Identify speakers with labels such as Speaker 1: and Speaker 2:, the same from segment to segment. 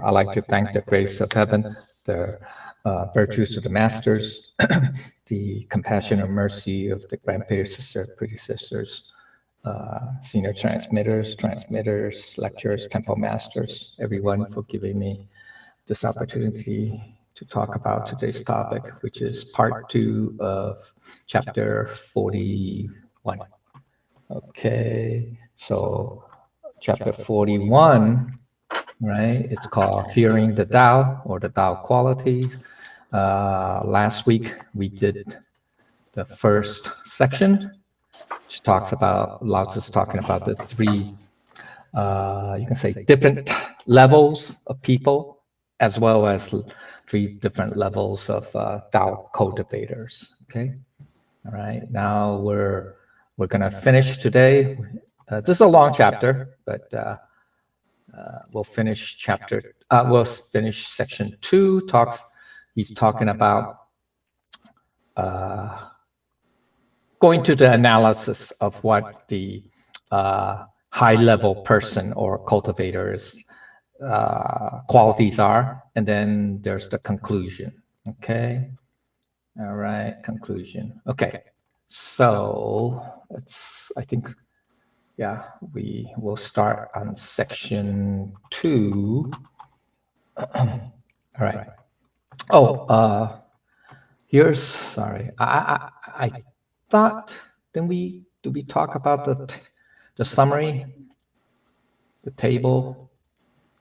Speaker 1: I like to thank the grace of heaven, the virtues of the masters, the compassion and mercy of the grandparents, predecessors, senior transmitters, lecturers, temple masters, everyone for giving me this opportunity to talk about today's topic, which is part 2 of chapter 41. Okay, so chapter 41, right? It's called Hearing the Tao, or the Tao Qualities. Last week we did the first section, which talks about, Lao Tzu's talking about the 3, you can say, different levels of people, as well as 3 different levels of Tao cultivators. Okay, all right. Now we're gonna finish today. This is a long chapter, but we'll finish section 2. He's talking about going to the analysis of what the high-level person or cultivator's qualities are, and then there's the conclusion. Okay, all right, conclusion. Okay, so I think, yeah, we will start on section 2. All right. Oh, here's, sorry, I thought, did we talk about the summary, the table?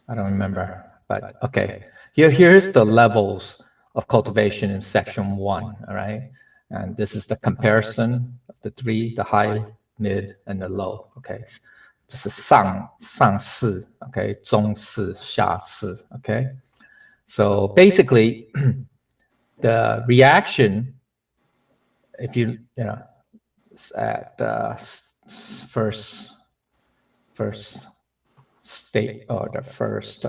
Speaker 1: I don't remember, but okay. Here's the levels of cultivation in section 1, all right? And this is the comparison of the 3, the high, mid, and the low, okay? This is 上士, okay? 中士, 下士, okay? So basically, the reaction, if you know, at first state, or the first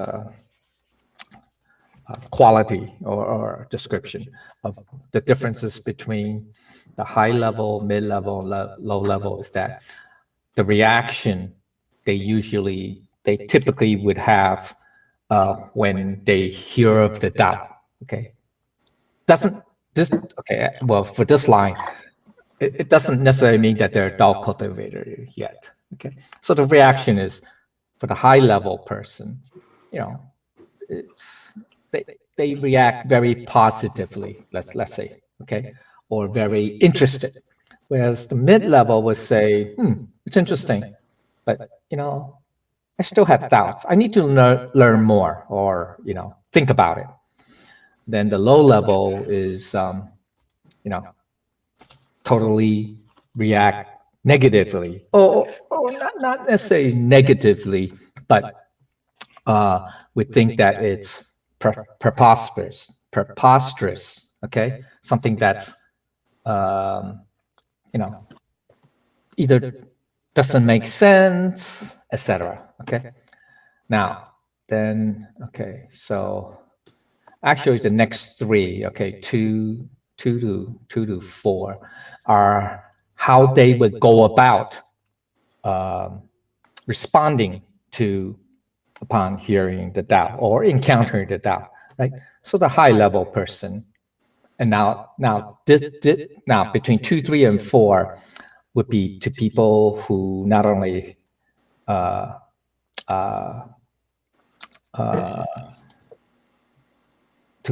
Speaker 1: quality or description of the differences between the high level, mid level, low level, is that the reaction they typically would have when they hear of the Tao. Okay, well, for this line, it doesn't necessarily mean that they're a Tao cultivator yet. Okay, so the reaction is, for the high level person, you know, they react very positively, let's say, okay, or very interested. Whereas the mid-level would say, it's interesting, but, you know, I still have doubts. I need to learn more, or, you know, think about it. Then the low level is, you know, totally react negatively, or not necessarily negatively, but we think that it's preposterous, okay? Something that's, you know, either doesn't make sense, etc. Okay. Now, then, okay, so actually the next 3, okay, 2 to 4, are how they would go about responding upon hearing the Tao or encountering the Tao, right? So the high level person, and now between 2, 3, and 4 would be to people who not only to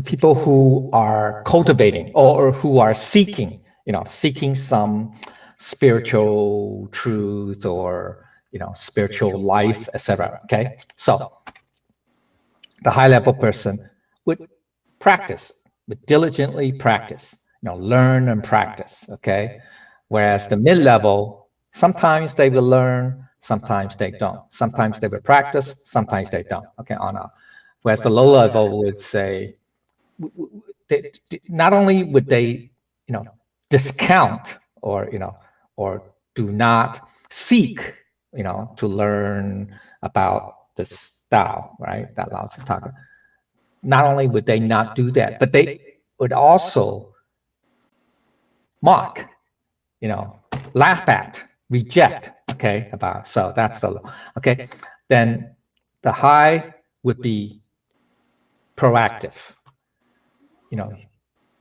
Speaker 1: people who are cultivating, or who are seeking, you know, seeking some spiritual truth, or, you know, spiritual life, etc. Okay, so the high level person would diligently practice, you know, learn and practice. Okay, whereas the mid level, sometimes they will learn, sometimes they don't. Sometimes they will practice, sometimes they don't. Okay, on up. Whereas the low level would say, not only would they, you know, discount, or, you know, or do not seek, you know, to learn about this Tao, right? That Lao Tzu talk. Not only would they not do that, but they would also mock, you know, laugh at, reject. Okay, so that's the low. Okay, then the high would be proactive.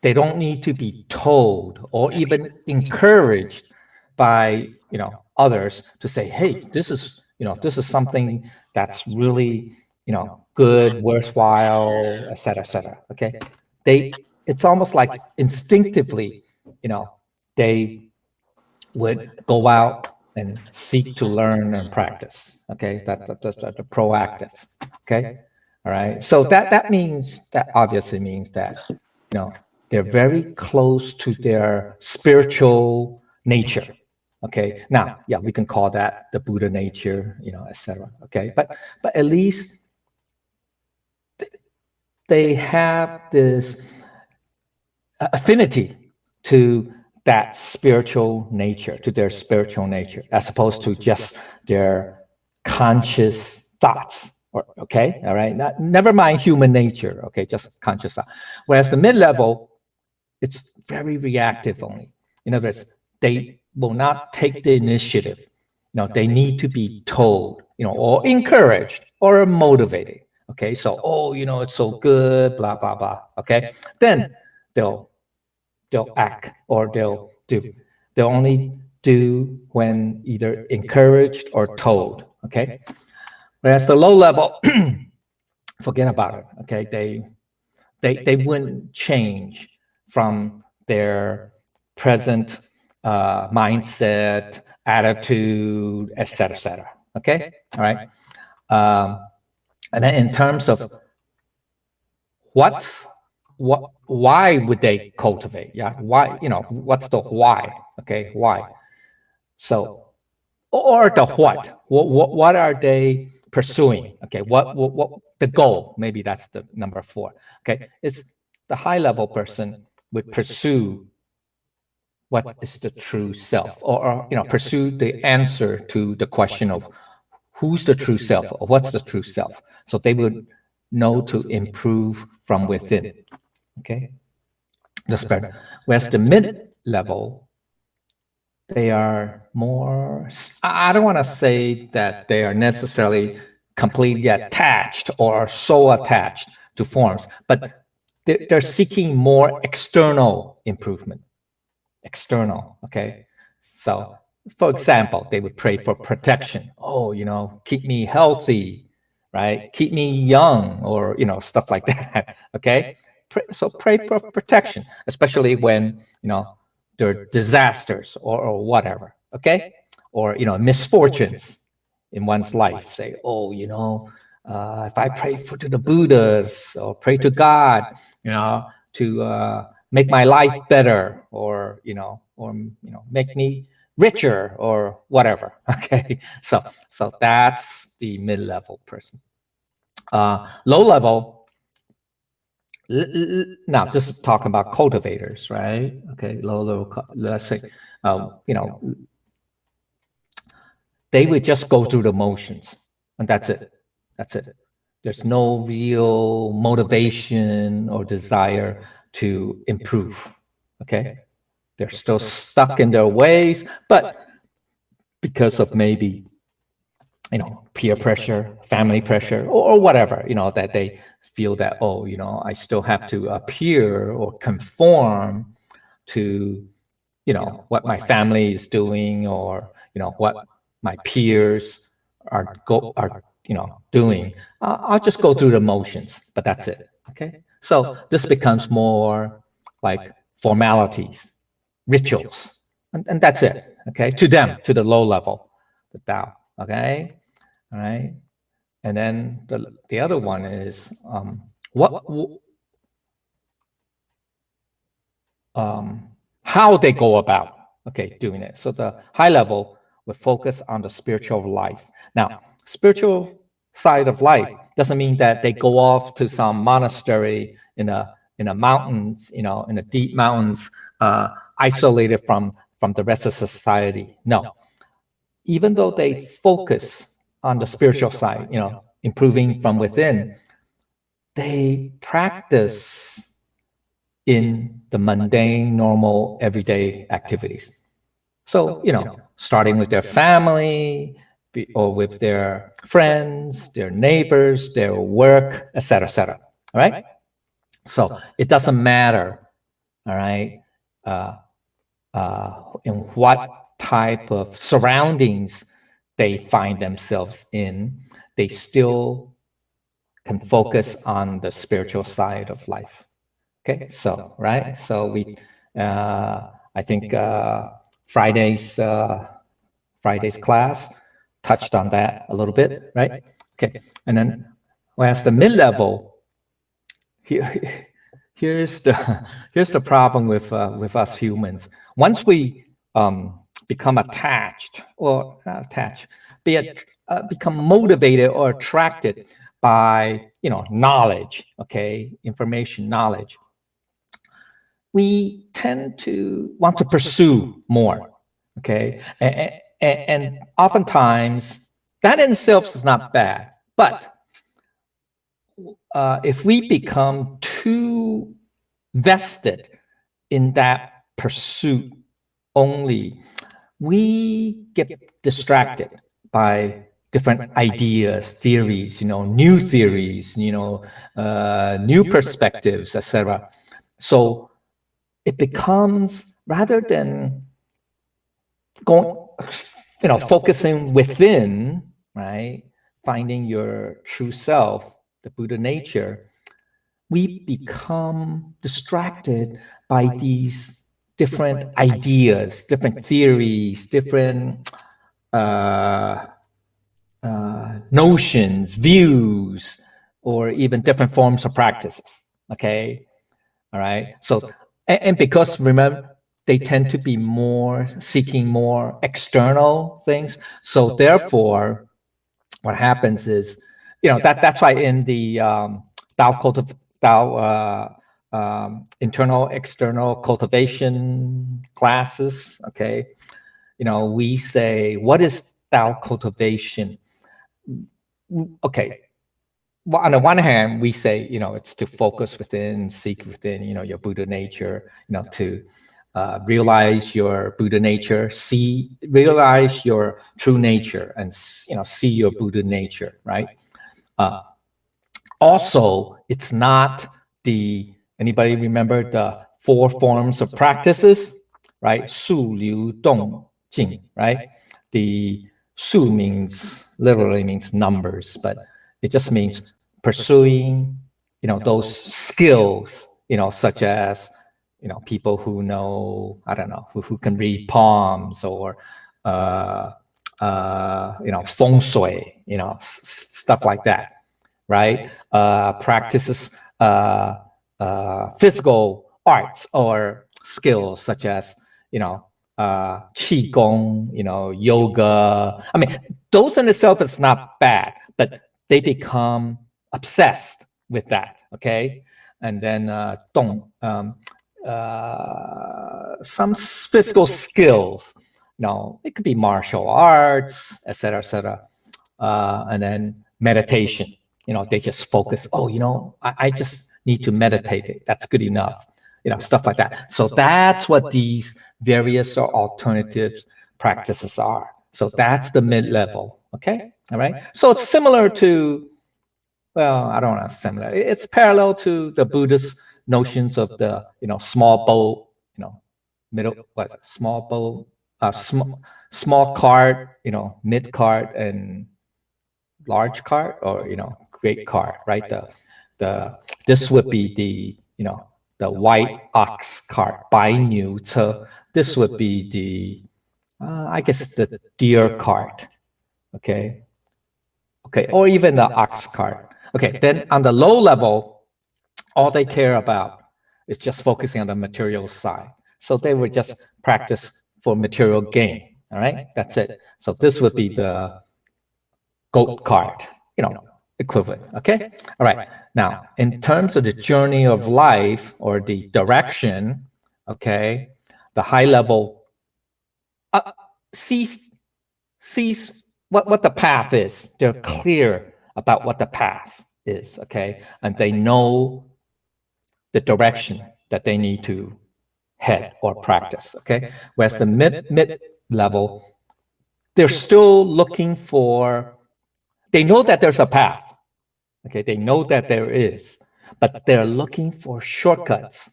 Speaker 1: They don't need to be told or even encouraged by others to say, hey, this is something that's really good, worthwhile, etc. Okay, it's almost like instinctively they would go out and seek to learn and practice. Okay, that's the proactive. Okay, all right. So that obviously means that they're very close to their spiritual nature. Okay, now we can call that the Buddha nature, etc. Okay, but at least they have this affinity to that spiritual nature, to their spiritual nature, as opposed to just their conscious thoughts. Okay, all right. Never mind human nature. Okay, just conscious thought. Whereas the mid-level, it's very reactive only. In other words, they will not take the initiative. They need to be told, or encouraged or motivated. Okay, so it's so good, blah blah blah. Okay, then they'll act or they'll do. They'll only do when either encouraged or told. Okay, whereas the low level, forget about it. Okay, they wouldn't change from their present mindset, attitude, etc. Okay, all right. And then in terms of why would they cultivate? Yeah, why? What's the why? Okay, why? So, or the what? What are they pursuing? Okay, what the goal? Maybe that's the number 4. Okay, it's the high level person would pursue what is the true self, or pursue the answer to the question of who's the true self or what's the true self. So they would know to improve from within. Okay, that's better. Whereas the mid level, they are more, I don't want to say that they are necessarily completely attached or so attached to forms, but they're seeking more external improvement. External, okay? So, for example, they would pray for protection. Oh, keep me healthy, right? Keep me young, or, stuff like that, okay? So pray for protection, especially when, there are disasters or whatever, okay? Or, misfortunes in one's life. Say, oh, if I pray to the Buddhas or pray to God, to make my life better, or make me richer or whatever. Okay, so that's the mid-level person. Low level. Now, just talking about cultivators, right? Okay, low level. Let's say, they would just go through the motions, and that's it. That's it. There's no real motivation or desire to improve. Okay, they're still stuck in their ways, but because of maybe peer pressure, family pressure, or whatever, that they feel that, oh, I still have to appear or conform to what my family is doing, or what my peers are doing. I'll just go through the motions, but that's it. Okay, so this becomes more like formalities, rituals, and that's it. Okay, to them, to the low level, the Tao. Okay, all right. And then the other one is how they go about doing it. So the high level would focus on the spiritual life. Now, spiritual side of life doesn't mean that they go off to some monastery in a mountains, in the deep mountains, isolated from the rest of society. No, even though they focus on the spiritual side, improving from within, they practice in the mundane, normal, everyday activities. So, starting with their family, or with their friends, their neighbors, their work, etc., etc. All right? So it doesn't matter, all right, in what type of surroundings they find themselves in, they still can focus on the spiritual side of life. Okay, so right, so I think Friday's class touched on that a little bit, right? Okay, and then whereas the mid-level, here's the problem with us humans. Once we become attached, or not attached, become motivated or attracted by knowledge, okay, information, knowledge, we tend to want to pursue more, okay, and oftentimes that in itself is not bad, but if we become too vested in that pursuit only, we get distracted by different ideas, theories, new theories, new perspectives, etc. So it becomes, rather than going, focusing within, right, finding your true self, the Buddha nature, we become distracted by these different ideas, different theories, different notions, views, or even different forms of practices. Okay, all right. So, and because remember, they tend to be more seeking more external things. So therefore, what happens is, that's why in the Tao internal external cultivation classes, okay, we say, what is Tao cultivation? Okay, well, on the one hand, we say, it's to focus within, seek within, your Buddha nature, to realize your Buddha nature, realize your true nature, and see your Buddha nature, right? Also, it's not anybody remember the 4 forms of practices, right? Su, Liu, Dong, Jing, right? The Su literally means numbers, but it just means pursuing, those skills, such as, people who know, I don't know, who can read palms, or, feng shui, stuff like that, right? Practices physical arts or skills such as, qigong, yoga. I mean, those in itself is not bad, but they become obsessed with that. Okay, and then some physical skills. It could be martial arts, etc., and then meditation. They just focus. Oh, I just need to meditate. That's good enough. Stuff like that. So that's what these various or alternative practices are. So that's the mid-level. Okay. All right. So it's similar to, well, I don't know, similar. It's parallel to the Buddhist notions of the, small boat, middle, small boat, small cart, mid cart, and large cart, or great cart, right? This would be the white ox cart, Bai Niu Ce. This would be the I guess the deer cart, okay, or even the ox cart. Okay, then on the low level, all they care about is just focusing on the material side. So they would just practice for material gain. All right, that's it. So this would be the goat cart, equivalent. Okay. All right. Now, in terms of the journey of life or the direction, okay, the high level sees what the path is. They're clear about what the path is. Okay, and they know the direction that they need to head or practice. Okay, whereas the mid level, they're still looking for. They know that there's a path. Okay, they know that there is, but they're looking for shortcuts.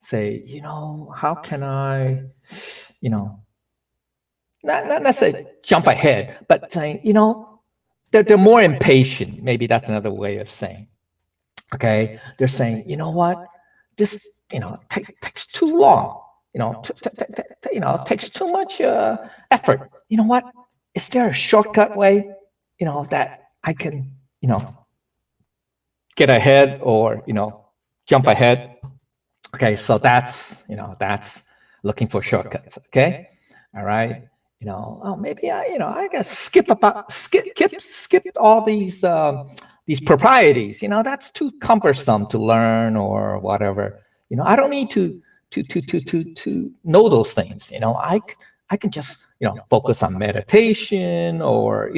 Speaker 1: Say, how can I, not necessarily jump ahead, but saying, they're more impatient. Maybe that's another way of saying. Okay, they're saying, what, this, takes too long. Takes too much effort. You know what? Is there a shortcut way, that I can, get ahead or, jump ahead? Okay, so that's looking for shortcuts. Okay, all right. Maybe I guess skip all these proprieties. That's too cumbersome to learn or whatever. I don't need to know those things. I can just focus on meditation or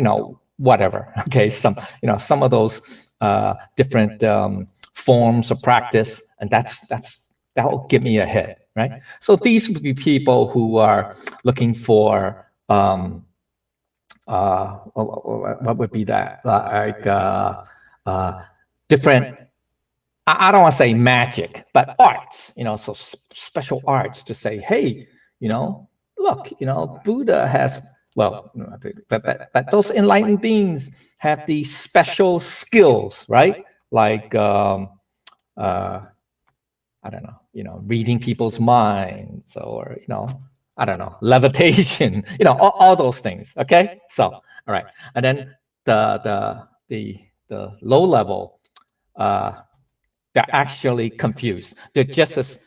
Speaker 1: whatever. Okay, some of those different forms of practice, and that will get me ahead, right? So these would be people who are looking for what would be that, like different, I don't want to say magic, but arts, so special arts to say, hey, look, Buddha has, well, but those enlightened beings have these special skills, right? Like I don't know, reading people's minds, or, I don't know, levitation, all those things. Okay. So, all right. And then the low level, they're actually confused. They're just as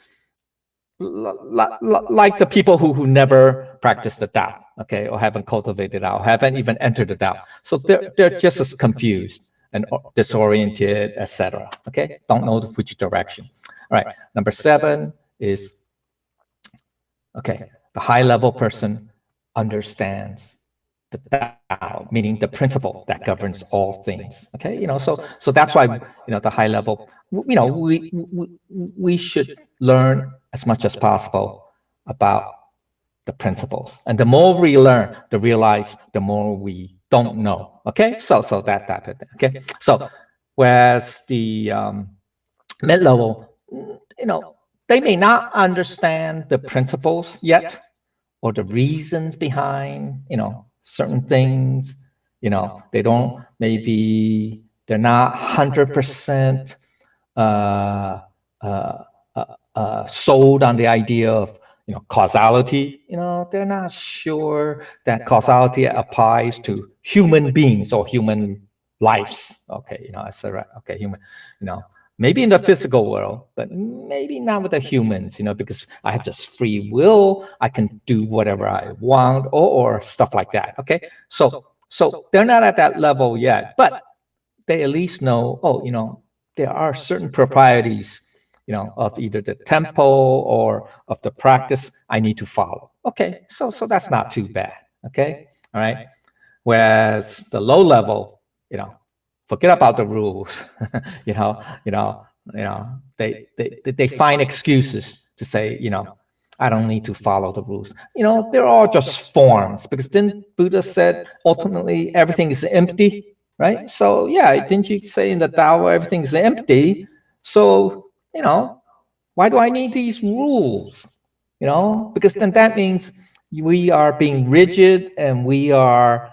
Speaker 1: like the people who never practice the Tao, okay, or haven't cultivated Tao, haven't even entered the Tao. So they're just as confused and disoriented, etc. Okay, don't know which direction. All right, number 7 is, okay, the high level person understands the Tao, meaning the principle that governs all things. Okay, so that's why the high level, we should learn as much as possible about the principles, and the more we learn, to realize the more we don't know. Okay, so that type of thing. Okay, so whereas the mid level, they may not understand the principles yet, or the reasons behind, certain things. They don't, maybe they're not 100% sold on the idea of, causality. They're not sure that causality applies to human beings or human lives. Okay, etc. Okay, human, maybe in the physical world, but maybe not with the humans, because I have just free will. I can do whatever I want, or stuff like that. Okay, so they're not at that level yet, but they at least know, there are certain proprieties, of either the tempo or of the practice I need to follow. Okay, so that's not too bad. Okay, all right. Whereas the low level, forget about the rules. They find excuses to say, I don't need to follow the rules. They're all just forms, because then Buddha said ultimately everything is empty, right? So yeah, didn't you say in the Tao everything is empty? So why do I need these rules? Because then that means we are being rigid, and we are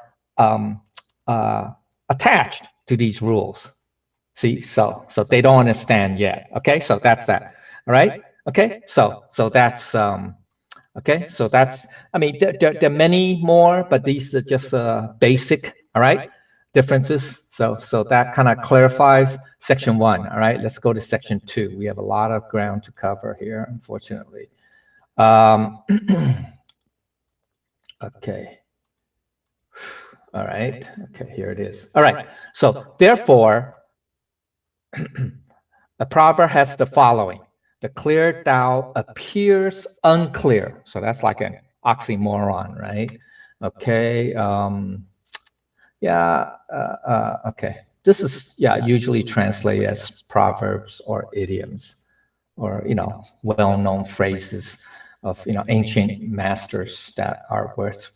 Speaker 1: attached to these rules. See, so they don't understand yet. Okay, so that's that. All right. Okay, so that's okay. So that's, I mean, there are many more, but these are just basic. All right, differences. So that kind of clarifies section 1. All right, let's go to section 2. We have a lot of ground to cover here, unfortunately. Okay. All right. Okay, here it is. All right. So therefore, a proverb has the following: the clear Tao appears unclear. So that's like an oxymoron, right? Okay. Okay. This is, usually translated as proverbs or idioms, or, well-known phrases of, ancient masters that are worth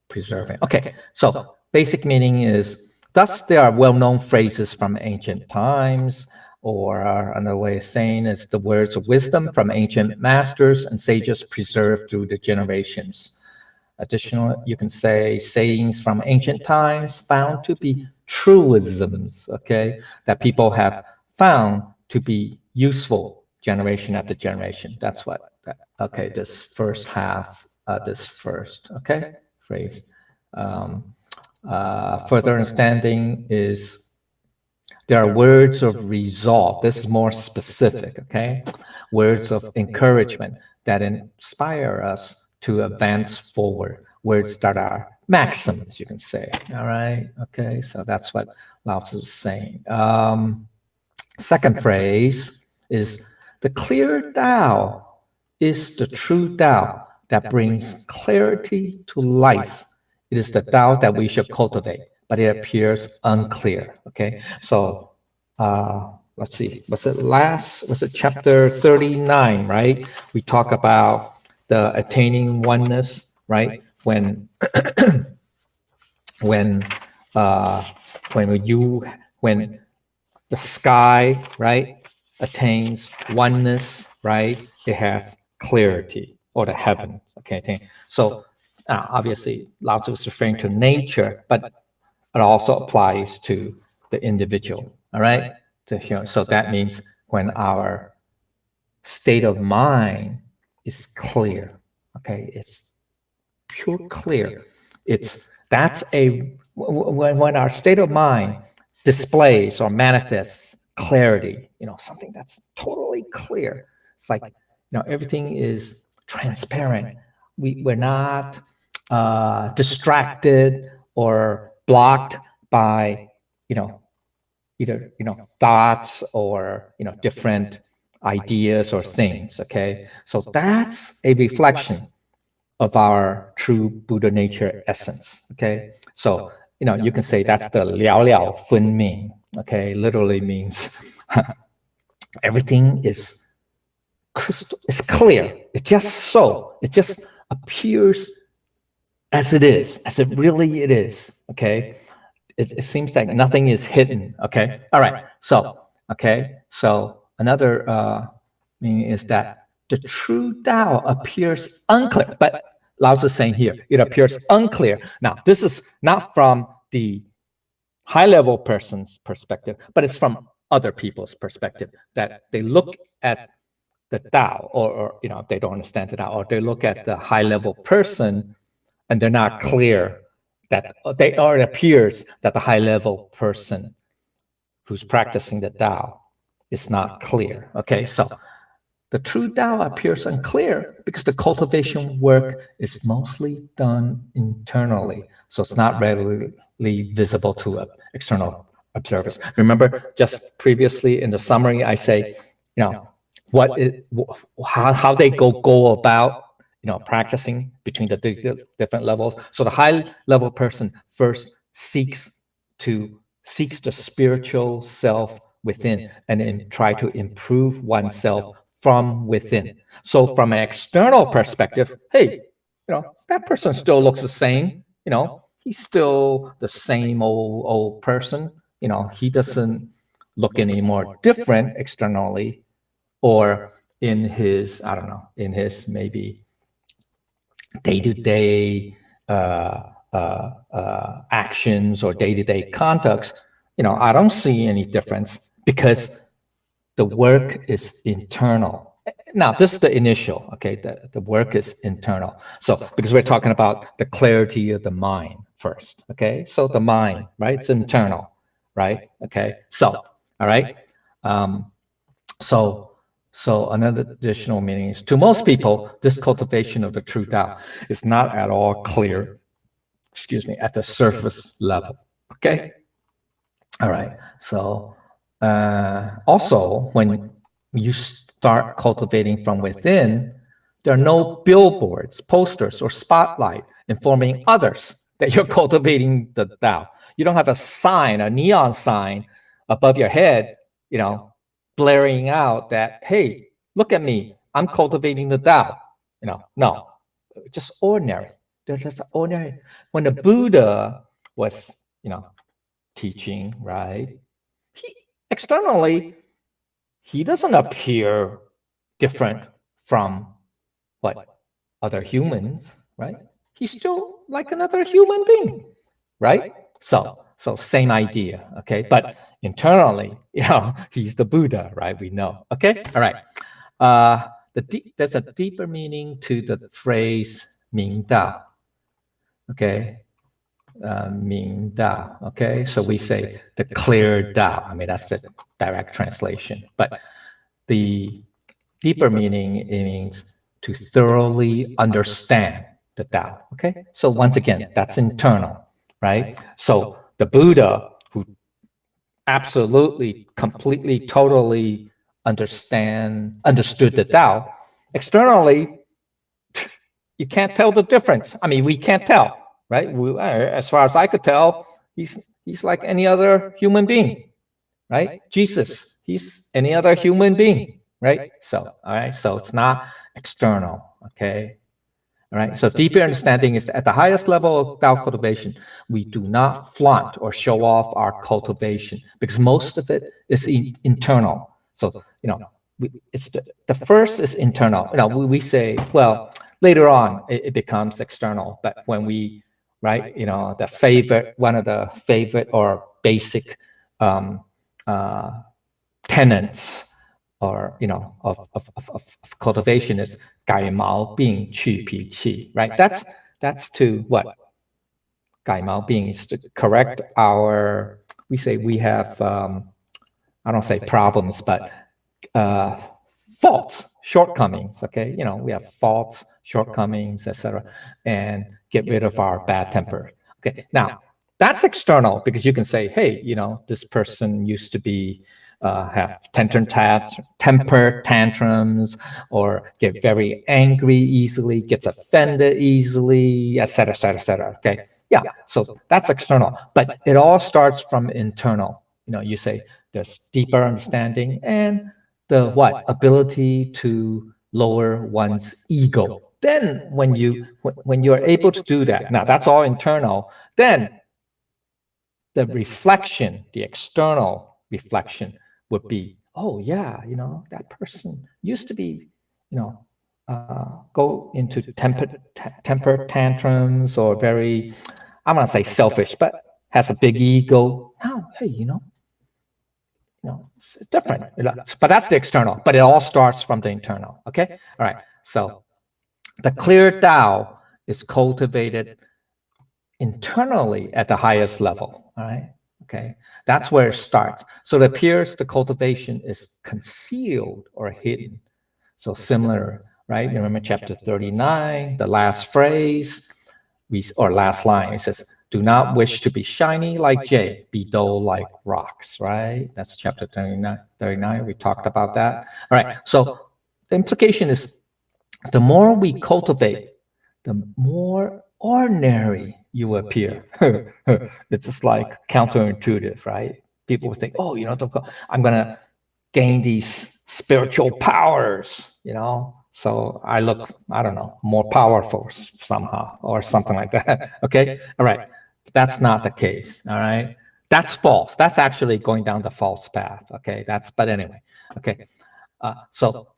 Speaker 1: preserving. Okay. So basic meaning is, thus there are well-known phrases from ancient times, or another way of saying is the words of wisdom from ancient masters and sages preserved through the generations. Additionally, you can say sayings from ancient times found to be truisms, okay, that people have found to be useful generation after generation. That's what, okay, this first half, this first, okay, phrase. Further understanding is there are words of resolve. This is more specific, okay? Words of encouragement that inspire us to advance forward. Words that are maxims, you can say. All right, okay, so that's what Lao Tzu is saying. Second phrase is the clear Tao is the true Tao that brings clarity to life. It is the Tao that we should cultivate, but it appears unclear. Okay, so let's see. Was it chapter 39, right? We talk about the attaining oneness, right? When when when the sky, right, attains oneness, right, it has clarity, or the heaven. Okay, so obviously Lao Tzu is referring to nature, but it also applies to the individual. All right, so that means when our state of mind is clear, okay, it's pure clear. That's a when our state of mind displays or manifests clarity, something that's totally clear. It's like, everything is transparent. We're not distracted or blocked by, either, thoughts or, different ideas or things. Okay. So that's a reflection of our true Buddha nature essence. Okay, so you can say that's the liao liao fun ming. Okay, literally means everything is crystal, it's clear. It's just so. It just appears as it is, as it really it is. Okay, it seems like nothing is hidden. Okay, all right. So another meaning is that the true Tao appears unclear, but Lao Tzu is saying here, it appears unclear. Now, this is not from the high-level person's perspective, but it's from other people's perspective, that they look at the Tao, or if they don't understand the Tao, or they look at the high-level person, and they're not clear that it appears that the high-level person who's practicing the Tao is not clear. Okay, so the true Tao appears unclear because the cultivation work is mostly done internally, so it's not readily visible to external observers. Remember, just previously in the summary, I say, how they go about, practicing between the different levels. So the high level person first seeks the spiritual self within, and then try to improve oneself from within. So from an external perspective, hey, that person still looks the same. He's still the same old person. He doesn't look any more different externally, or in his, I don't know, in his maybe day-to-day actions or day-to-day conducts. I don't see any difference because the work is internal. Now, this is the initial, okay? The work is internal. So, because we're talking about the clarity of the mind first, okay? So the mind, right? It's internal, right? Okay. So, all right. So another additional meaning is, to most people, this cultivation of the true Tao is not at all clear, at the surface level. Okay. All right. So also, when you start cultivating from within, there are no billboards, posters, or spotlight informing others that you're cultivating the Tao. You don't have a sign, a neon sign above your head, blaring out that, hey, look at me, I'm cultivating the Tao. No, just ordinary. They're just ordinary. When the Buddha was, teaching, right? He externally, he doesn't appear different from what other humans, right? He's still like another human being, right? So same idea, okay? But internally, he's the Buddha, right? We know, okay? All right. There's a deeper meaning to the phrase 明道, okay? 明道, okay? So we say the clear Tao. I mean, that's the direct translation. But the deeper meaning, it means to thoroughly understand the Tao, okay? So once again, that's internal, right? So the Buddha, who absolutely, completely, totally understood the Tao, externally, you can't tell the difference. I mean, we can't tell, right? As far as I could tell, he's like any other human being, right? Jesus, he's any other human being, right? So, all right, so it's not external, okay? All right, so deeper understanding is at the highest level of Tao cultivation. We do not flaunt or show off our cultivation because most of it is internal. So, it's the first is internal. We say, well, later on it becomes external, but when we, right, one of the favorite or basic tenets or of cultivation is 改毛病去脾气, right? That's to what? 改毛病 is to correct our, we say we have I don't say problems, but faults, shortcomings, okay? We have faults, shortcomings, etc., and get rid of our bad temper. Okay, now that's external because you can say, hey, this person used to be have temper tantrums or get very angry easily, gets offended easily, etc., etc., etc. Okay, yeah, so that's external, but it all starts from internal. You say there's deeper understanding and the what ability to lower one's ego. Then when you're able to do that, now that's all internal, then the reflection, the external reflection would be, oh yeah, that person used to be, go into temper tantrums or very, I'm gonna say selfish, but has a big ego. Now, hey, it's different. But that's the external. But it all starts from the internal. Okay. All right. So the clear Tao is cultivated internally at the highest level. All right. Okay. That's where it starts. So it appears the cultivation is concealed or hidden. So similar, right? Remember chapter 39, the last phrase, or last line, it says, do not wish to be shiny like jade, be dull like rocks, right? That's chapter 39. We talked about that. All right. So the implication is the more we cultivate, the more ordinary you appear. It's just like counterintuitive, right? People would think, oh, I'm going to gain these spiritual powers, so I look, I don't know, more powerful somehow or something like that. Okay. All right. That's not the case. All right. That's false. That's actually going down the false path. Okay. But anyway. Okay. So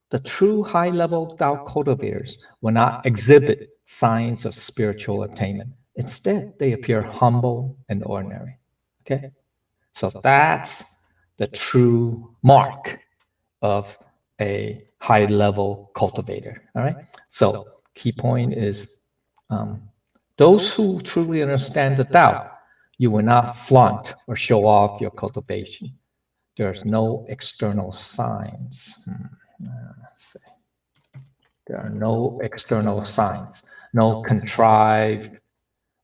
Speaker 1: the true high level Tao cultivators will not exhibit signs of spiritual attainment. Instead, they appear humble and ordinary. Okay. So that's the true mark of a high level cultivator. All right. So key point is those who truly understand the Tao, you will not flaunt or show off your cultivation. There's no external signs. Let's see. There are no external signs, no contrived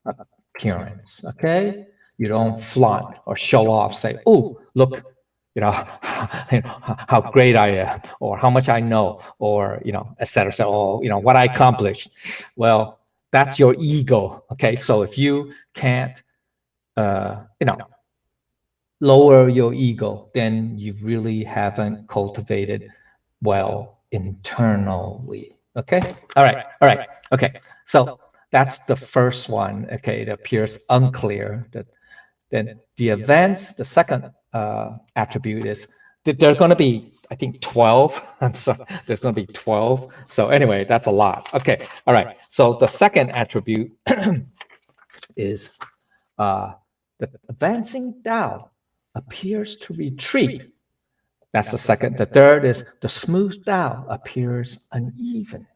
Speaker 1: appearance. Okay. You don't flaunt or show off, say, oh, look, how great I am, or how much I know, or et cetera, or what I accomplished. Well, that's your ego. Okay, so if you can't, lower your ego, then you really haven't cultivated well internally. Okay, all right, okay. So that's the first one. Okay, it appears unclear that. Then the second attribute is There's going to be, I think, 12. I'm sorry, there's going to be 12. So anyway, that's a lot. Okay, all right. So the second attribute is the advancing Tao appears to retreat. That's the second. The third is the smooth Tao appears uneven.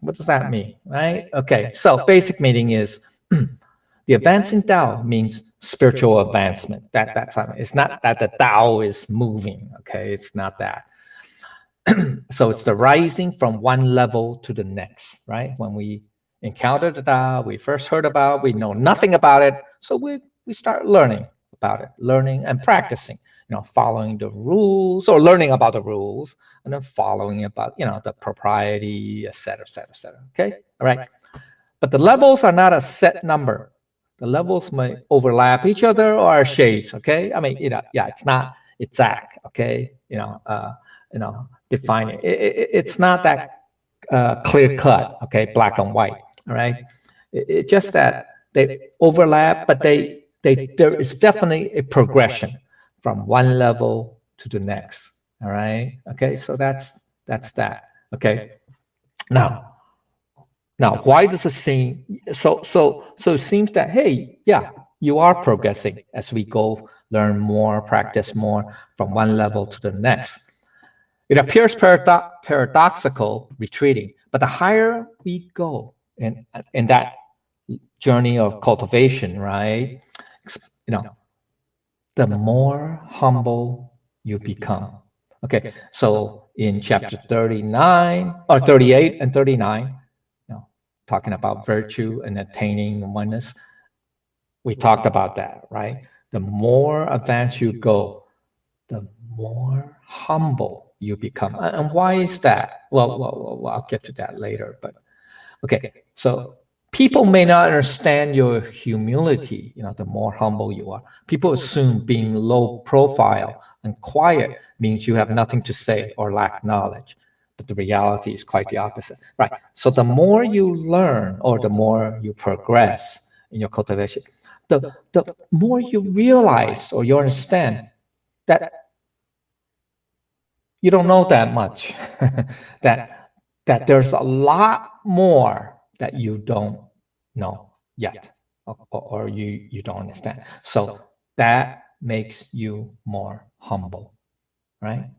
Speaker 1: What does that mean, right? Okay, so basic meaning is the advancing Tao means spiritual advancement. That's it's not that the Tao is moving. Okay, it's not that. So it's the rising from one level to the next, right? When we encounter the Tao, we first heard about, we know nothing about it, so we start learning about it, learning and practicing. Following the rules or learning about the rules, and then following about the propriety, etc., etc., etc. Okay, all right. But the levels are not a set number. The levels may overlap each other or are shades. Okay, I mean, it's not exact. Okay, defining. It's not that clear cut. Okay, black and white. All right. It's just that they overlap, but there is definitely a progression from one level to the next. All right. Okay. So that's that. Okay. Now, why does it seem so? It seems that, hey, yeah, you are progressing as we go, learn more, practice more from one level to the next. It appears paradoxical, retreating, but the higher we go in that journey of cultivation, right? The more humble you become. Okay, so in chapter 39 or 38 and 39, talking about virtue and attaining oneness, we talked about that, right? The more advanced you go, the more humble you become. And why is that? Well, I'll get to that later. But okay, so people may not understand your humility, the more humble you are. People assume being low profile and quiet means you have nothing to say or lack knowledge. But the reality is quite the opposite, right? So the more you learn or the more you progress in your cultivation, the more you realize or you understand that you don't know that much, that there's a lot more that you don't know yet, or you don't understand. So that makes you more humble, right?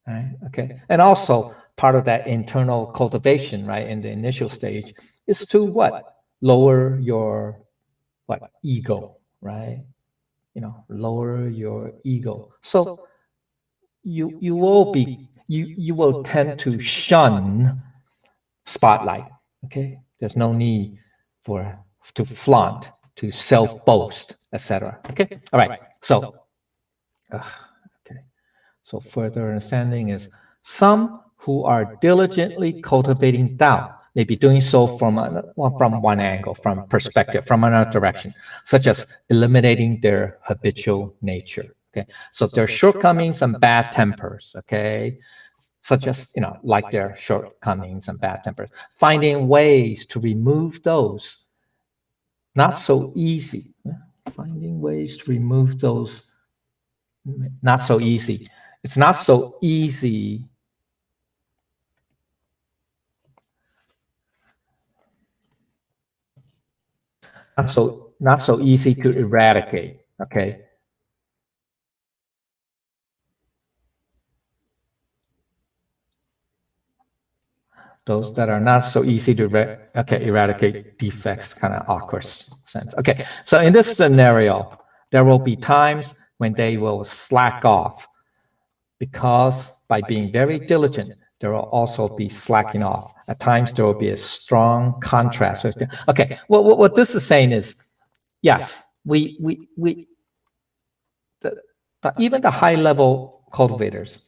Speaker 1: Right. Okay. And also part of that internal cultivation, right, in the initial stage, is to what? Lower your ego, right? Lower your ego. So you will be you will tend to shun spotlight. Okay, there's no need to flaunt, to self boast, etc. Okay, all right. So okay, so further understanding is some who are diligently cultivating Tao may be doing so from one angle, from perspective, from another direction, such as eliminating their habitual nature. Okay, so their shortcomings and bad tempers. Okay, such as like their shortcomings and bad tempers, finding ways to remove those. Not so easy. Finding ways to remove those. Not so easy. It's not so easy. Not so easy to eradicate. Okay. Those that are not so easy to eradicate defects, kind of awkward sense. Okay, so in this scenario, there will be times when they will slack off, because by being very diligent, there will also be slacking off. At times, there will be a strong contrast. Okay, well, what this is saying is, yes, even the high level cultivators,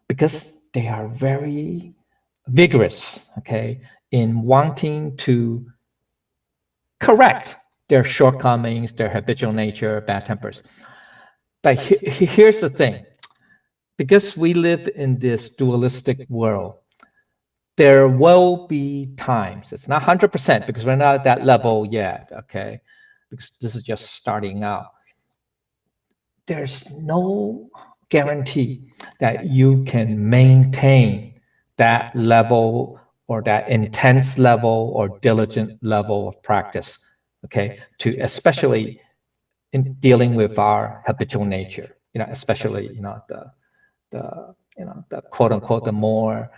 Speaker 1: because they are very vigorous, okay, in wanting to correct their shortcomings, their habitual nature, bad tempers. But here's the thing. Because we live in this dualistic world, there will be times, it's not 100% because we're not at that level yet, okay? Because this is just starting out. There's no guarantee that you can maintain that level or that intense level or diligent level of practice, okay, to especially in dealing with our habitual nature, especially, the quote unquote, the more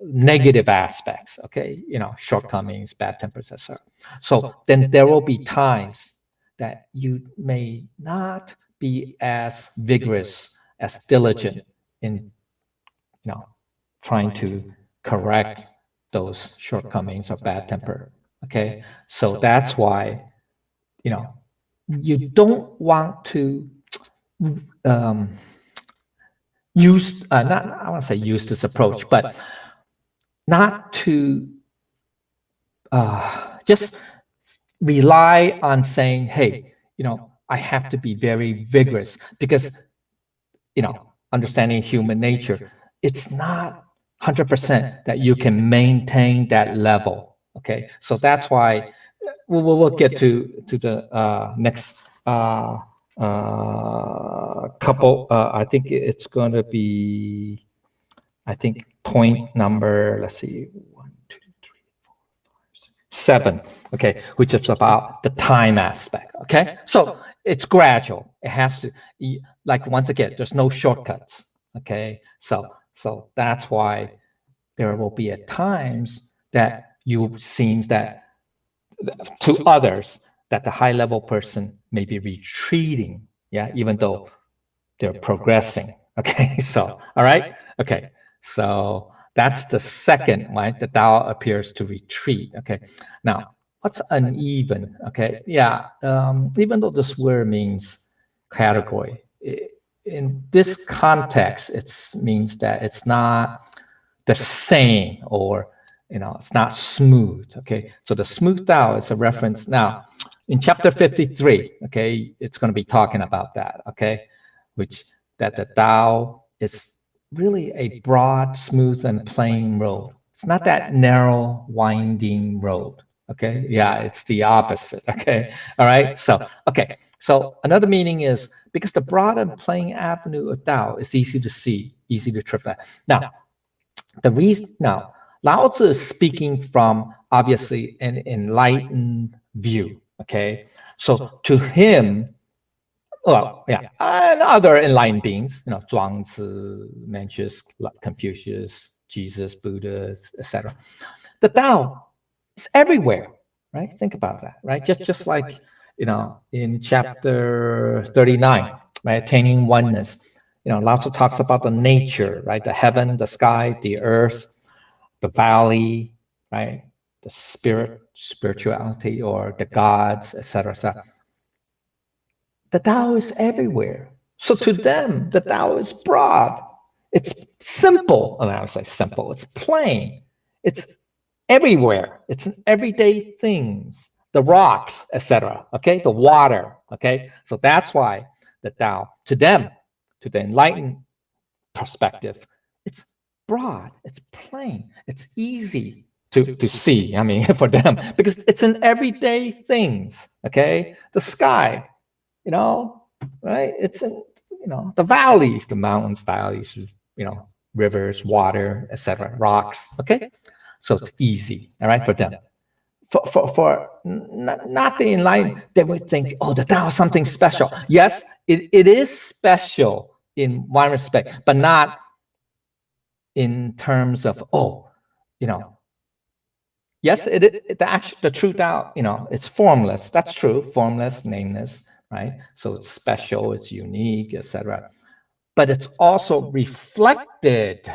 Speaker 1: negative aspects, okay, shortcomings, bad tempers, etc. So then there will be times that you may not be as vigorous, as diligent in, trying to correct those shortcomings or bad temper. Okay. So that's why, you don't want to use, not, I want to say use this approach, but not to just rely on saying, hey, I have to be very vigorous because, understanding human nature, it's not 100% that you can maintain that level. Okay. So that's why we'll get to the next couple. I think it's going to be, point number, let's see, 1, 2, 3, 4, 5, 6, 7. Okay, which is about the time aspect. Okay, so it's gradual. It has to, like, once again, there's no shortcuts. Okay, so that's why there will be at times that you seems that to others that the high level person may be retreating, even though they're progressing. Okay, so all right, okay, so that's the second, right? The Tao appears to retreat. Okay, now what's uneven? Okay, even though this word means category, in this context, it means that it's not the same, or it's not smooth. Okay, so the smooth Tao is a reference. Now in chapter 53, okay, it's going to be talking about that. Okay, which that the Tao is really a broad, smooth, and plain road. It's not that narrow, winding road. Okay, it's the opposite. Okay, all right. So okay, so another meaning is because the broad and plain avenue of Tao is easy to see, easy to traverse. Now, the reason now, Lao Tzu is speaking from obviously an enlightened view. Okay, so to him, and other enlightened beings, Zhuangzi, Mencius, Confucius, Jesus, Buddha, etc. The Tao is everywhere, right? Think about that, right? Just like, in chapter 39, right? Attaining oneness. Lao Tzu talks about the nature, right? The heaven, the sky, the earth, the valley, right? The spirit, spirituality, or the gods, etc., etc. The Tao is everywhere. So to them, the Tao is broad. It's simple. And I would say simple. It's plain. It's everywhere. It's in everyday things. The rocks, etc. Okay, the water. Okay, so that's why the Tao, to them, to the enlightened perspective, it's broad. It's plain. It's easy to see. I mean, for them, because it's in everyday things. Okay, the sky. Right? It's in, the valleys, the mountains, valleys, rivers, water, etc., rocks. Okay, so it's easy, all right, for them. For not the enlightened, they would think, oh, the Tao is something special. Yes, it is special in one respect, but not in terms of, yes, the true Tao, it's formless. That's true, formless, nameless, right? So it's special, it's unique, etc. But it's also reflected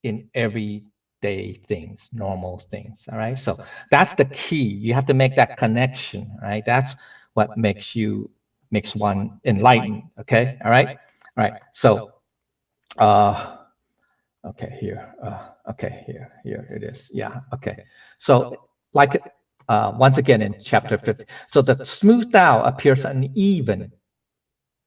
Speaker 1: in everyday things, normal things. All right. So that's the key. You have to make that connection, right? That's what makes one enlightened. Okay. All right. All right. So okay, here. Okay, here it is. Yeah. Okay. So like once again in chapter 50. So the smooth Tao appears uneven,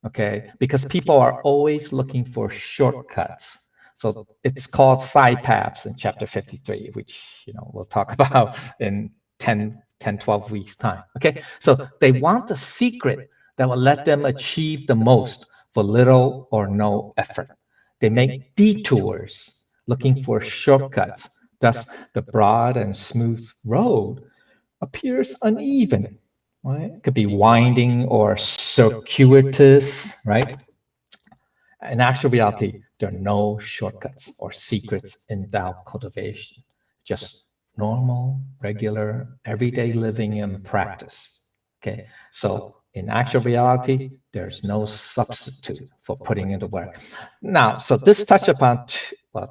Speaker 1: okay, because people are always looking for shortcuts. So it's called side paths in chapter 53, which, we'll talk about in 12 weeks time. Okay. So they want the secret that will let them achieve the most for little or no effort. They make detours, looking for shortcuts. Thus, the broad and smooth road appears uneven. Right? It could be winding or circuitous, right? In actual reality, there are no shortcuts or secrets in Tao cultivation, just normal, regular, everyday living and practice. Okay, so in actual reality, there's no substitute for putting in the work. Now, so this touched upon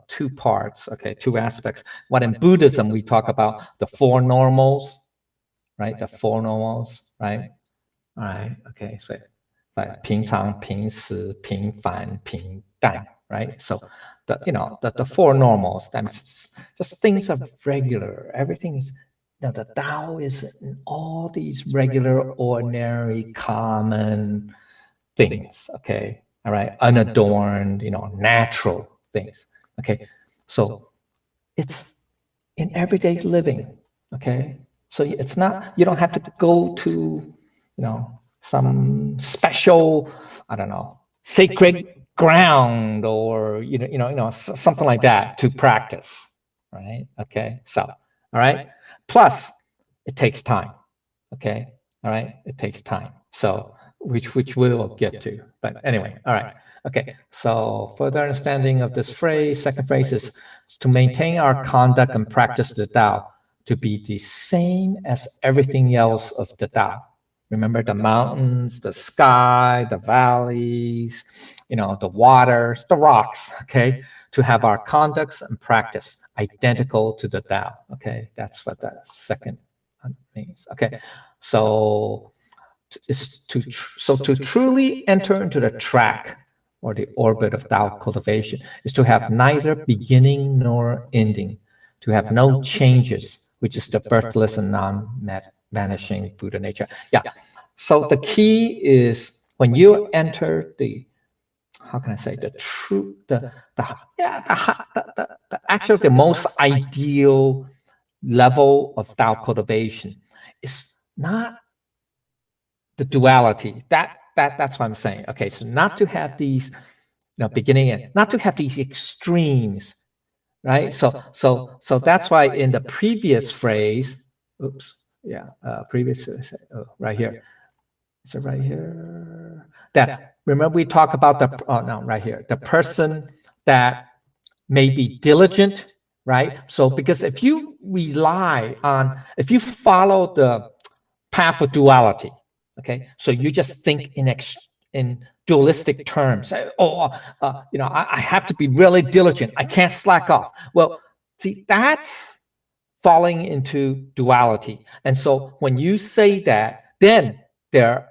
Speaker 1: two parts, okay, two aspects. What in Buddhism we talk about the four normals, right? The four normals, right? All right, okay, so like 平常、平时、平凡、平淡, right? So the four normals, that's just things are regular. Everything is, the Tao is in all these regular, ordinary, common things, okay? All right, unadorned, natural things, okay? So it's in everyday living, okay? So it's not, you don't have to go to, some special, I don't know, sacred ground or, something like that to practice, right? Okay, so, all right. Plus, it takes time, okay? All right, it takes time. So, which we will get to. But anyway, all right. Okay, so further understanding of this phrase, second phrase is to maintain our conduct and practice the Tao to be the same as everything else of the Tao. Remember the mountains, the sky, the valleys, the waters, the rocks, okay? To have our conducts and practice identical to the Tao, okay? That's what the second means, okay? So to truly enter into the track or the orbit of Tao cultivation is to have neither beginning nor ending, to have no changes, which is the birthless and non-vanishing Buddha nature. Yeah. So the key is when you enter the, how can I say, the true, actually the most ideal level of Tao cultivation is not the duality. That's what I'm saying. Okay, so not to have these, beginning and not to have these extremes, right? So that's why in the previous phrase, right here. Is it right here? That remember we talk about the right here, the person that may be diligent, right? So because if you if you follow the path of duality, okay, so you just think in dualistic terms. I have to be really diligent. I can't slack off. Well, see, that's falling into duality. And so when you say that, then there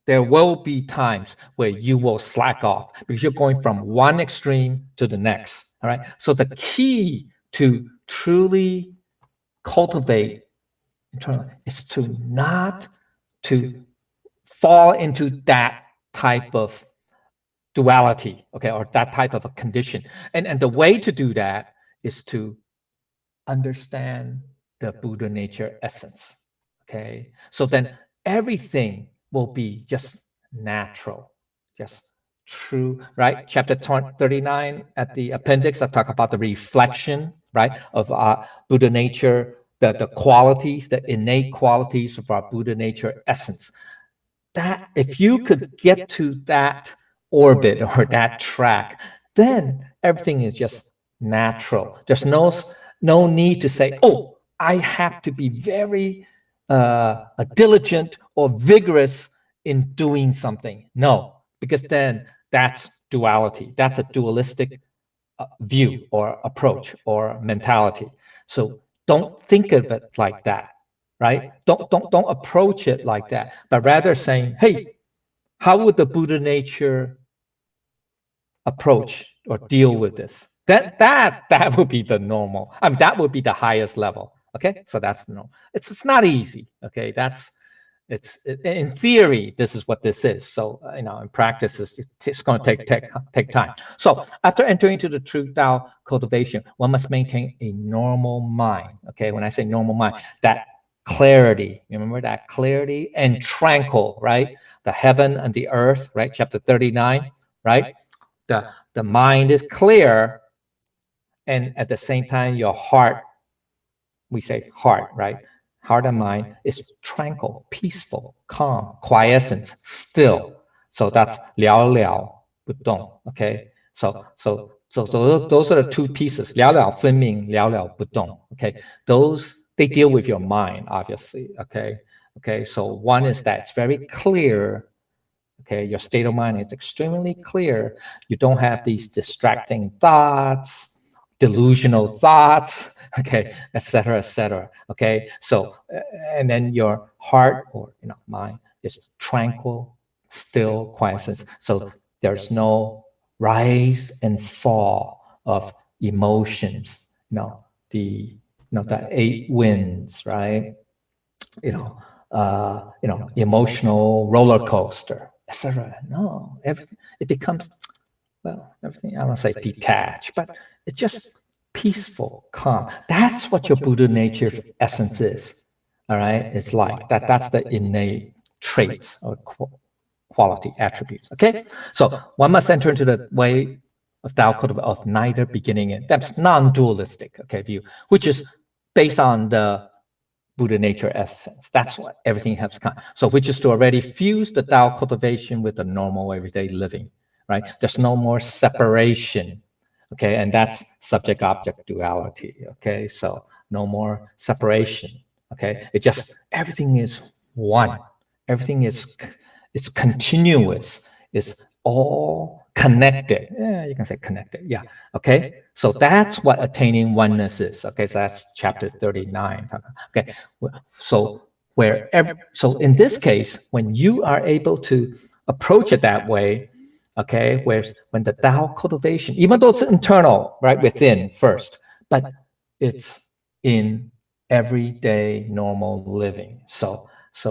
Speaker 1: will be times where you will slack off because you're going from one extreme to the next. All right. So the key to truly cultivate internally is to not to fall into that type of duality, okay, or that type of a condition. And the way to do that is to understand the Buddha nature essence, okay? So then everything will be just natural, just true, right? Chapter 39 at the appendix, I talk about the reflection, right, of Buddha nature, the qualities, the innate qualities of our Buddha nature essence. That if you could get to that orbit or that track, then everything is just natural. There's no need to say, oh, I have to be very diligent or vigorous in doing something. No, because then that's duality. That's a dualistic view or approach or mentality. So don't think of it like that, right? Don't approach it like that, but rather saying, hey, how would the Buddha nature approach or deal with this? That would be the normal. I mean, that would be the highest level. Okay, so that's no. It's not easy. Okay, in theory, this is what this is. So in practice, it's going to take time. So after entering into the true Tao cultivation, one must maintain a normal mind. Okay, when I say normal mind, that clarity, remember that clarity and tranquil, right? the heaven and the earth, right? Chapter 39, right? The mind is clear, and at the same time, your heart, we say heart, right? Heart and mind is tranquil, peaceful, calm, quiescent, still. So that's 了了不动, okay? So those are the two pieces, 了了分明, 了了不动, okay? Those, they deal with your mind, obviously, okay? Okay, so one is that it's very clear, okay? Your state of mind is extremely clear. You don't have these distracting thoughts, delusional thoughts, okay, etc. Okay, so and then your heart or mind is tranquil, still, quiescent. So there's no rise and fall of emotions. The 8 winds, right? Emotional roller coaster, etc. No, everything, it becomes, well, everything, I don't say detached, but it's just peaceful, calm. That's what your Buddha nature essence is. All right, it's like that. That's the innate traits or quality attributes. Okay, so one must enter into the way of Tao of neither beginning and that's non-dualistic, okay, view, which is based on the Buddha nature essence. That's what everything has come. So which is to already fuse the Tao cultivation with the normal everyday living, right? There's no more separation, okay? And that's subject-object duality, okay? So no more separation, okay? It just, everything is one. Everything is, it's continuous. It's all connected. Yeah, you can say connected, yeah, okay? So that's what attaining oneness is, okay? So that's chapter 39, okay? So so in this case, when you are able to approach it that way, okay, when the Tao cultivation, even though it's internal, right, within first, but it's in everyday normal living. So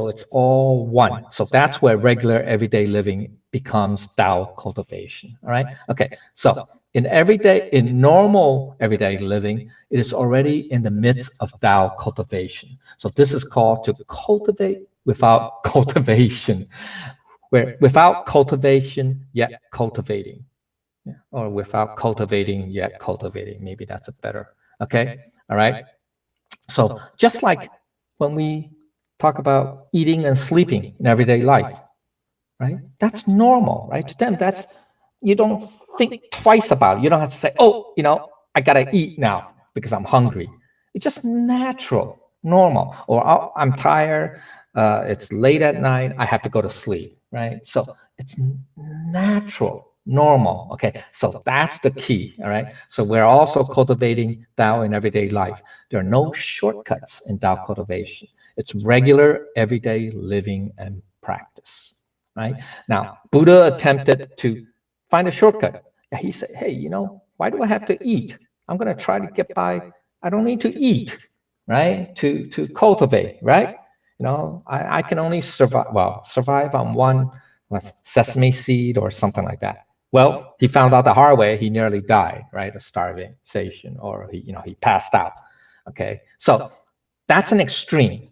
Speaker 1: it's all one. So that's where regular everyday living becomes Tao cultivation. All right. Okay. So in normal everyday living, it is already in the midst of Tao cultivation. So this is called to cultivate without cultivation, where without cultivation yet cultivating, or without cultivating yet cultivating. Maybe that's a better. Okay. All right. So just like when we talk about eating and sleeping in everyday life, right? That's normal, right? To them, that's, you don't think twice about it. You don't have to say, oh, I gotta eat now because I'm hungry. It's just natural, normal. Or oh, I'm tired, it's late at night, I have to go to sleep, right? So it's natural, normal. Okay, so that's the key, all right? So we're also cultivating Tao in everyday life. There are no shortcuts in Tao cultivation. It's regular, everyday living and practice, right? Now, Buddha attempted to find a shortcut. He said, hey, why do I have to eat? I'm going to try to get by. I don't need to eat, right? To cultivate, right? I can only survive on one sesame seed or something like that. Well, he found out the hard way. He nearly died, right? Of starvation, or he passed out. Okay, so that's an extreme.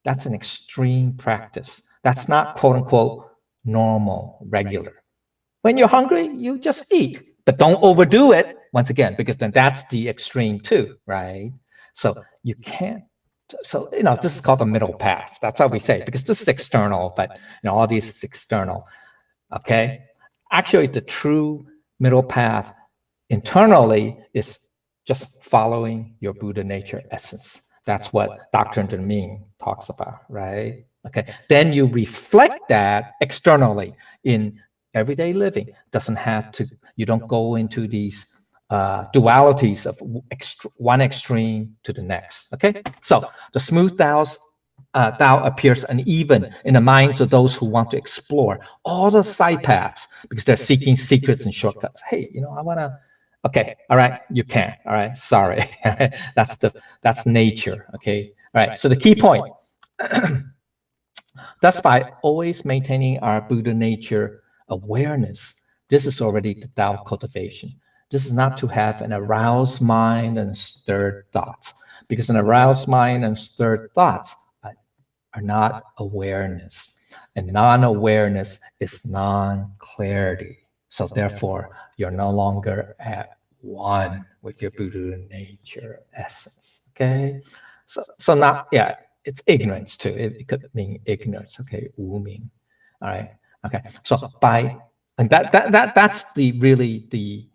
Speaker 1: That's an extreme practice. That's not quote unquote normal, regular. When you're hungry, you just eat, but don't overdo it once again, because then that's the extreme too, right? So you can't. So this is called the middle path. That's what we say, because this is external, but all these is external. Okay, actually, the true middle path internally is just following your Buddha nature essence. That's what Doctrine of the Mean talks about, right? Okay, then you reflect that externally in everyday living. Doesn't have to, you don't go into these dualities of one extreme to the next. Okay, so the smooth Tao appears uneven in the minds of those who want to explore all the side paths because they're seeking secrets and shortcuts. Hey, I want to. Okay, all right, you can. All right, sorry. That's nature. Okay, all right. So the key point. Thus, by always maintaining our Buddha nature awareness, this is already the Tao cultivation. This is not to have an aroused mind and stirred thoughts, because an aroused mind and stirred thoughts are not awareness. And non-awareness is non-clarity. So therefore, you're no longer at one with your Buddha nature essence. Okay? So not, yeah, it's ignorance too. It could mean ignorance. Okay, 无明. All right. Okay. So and that's really the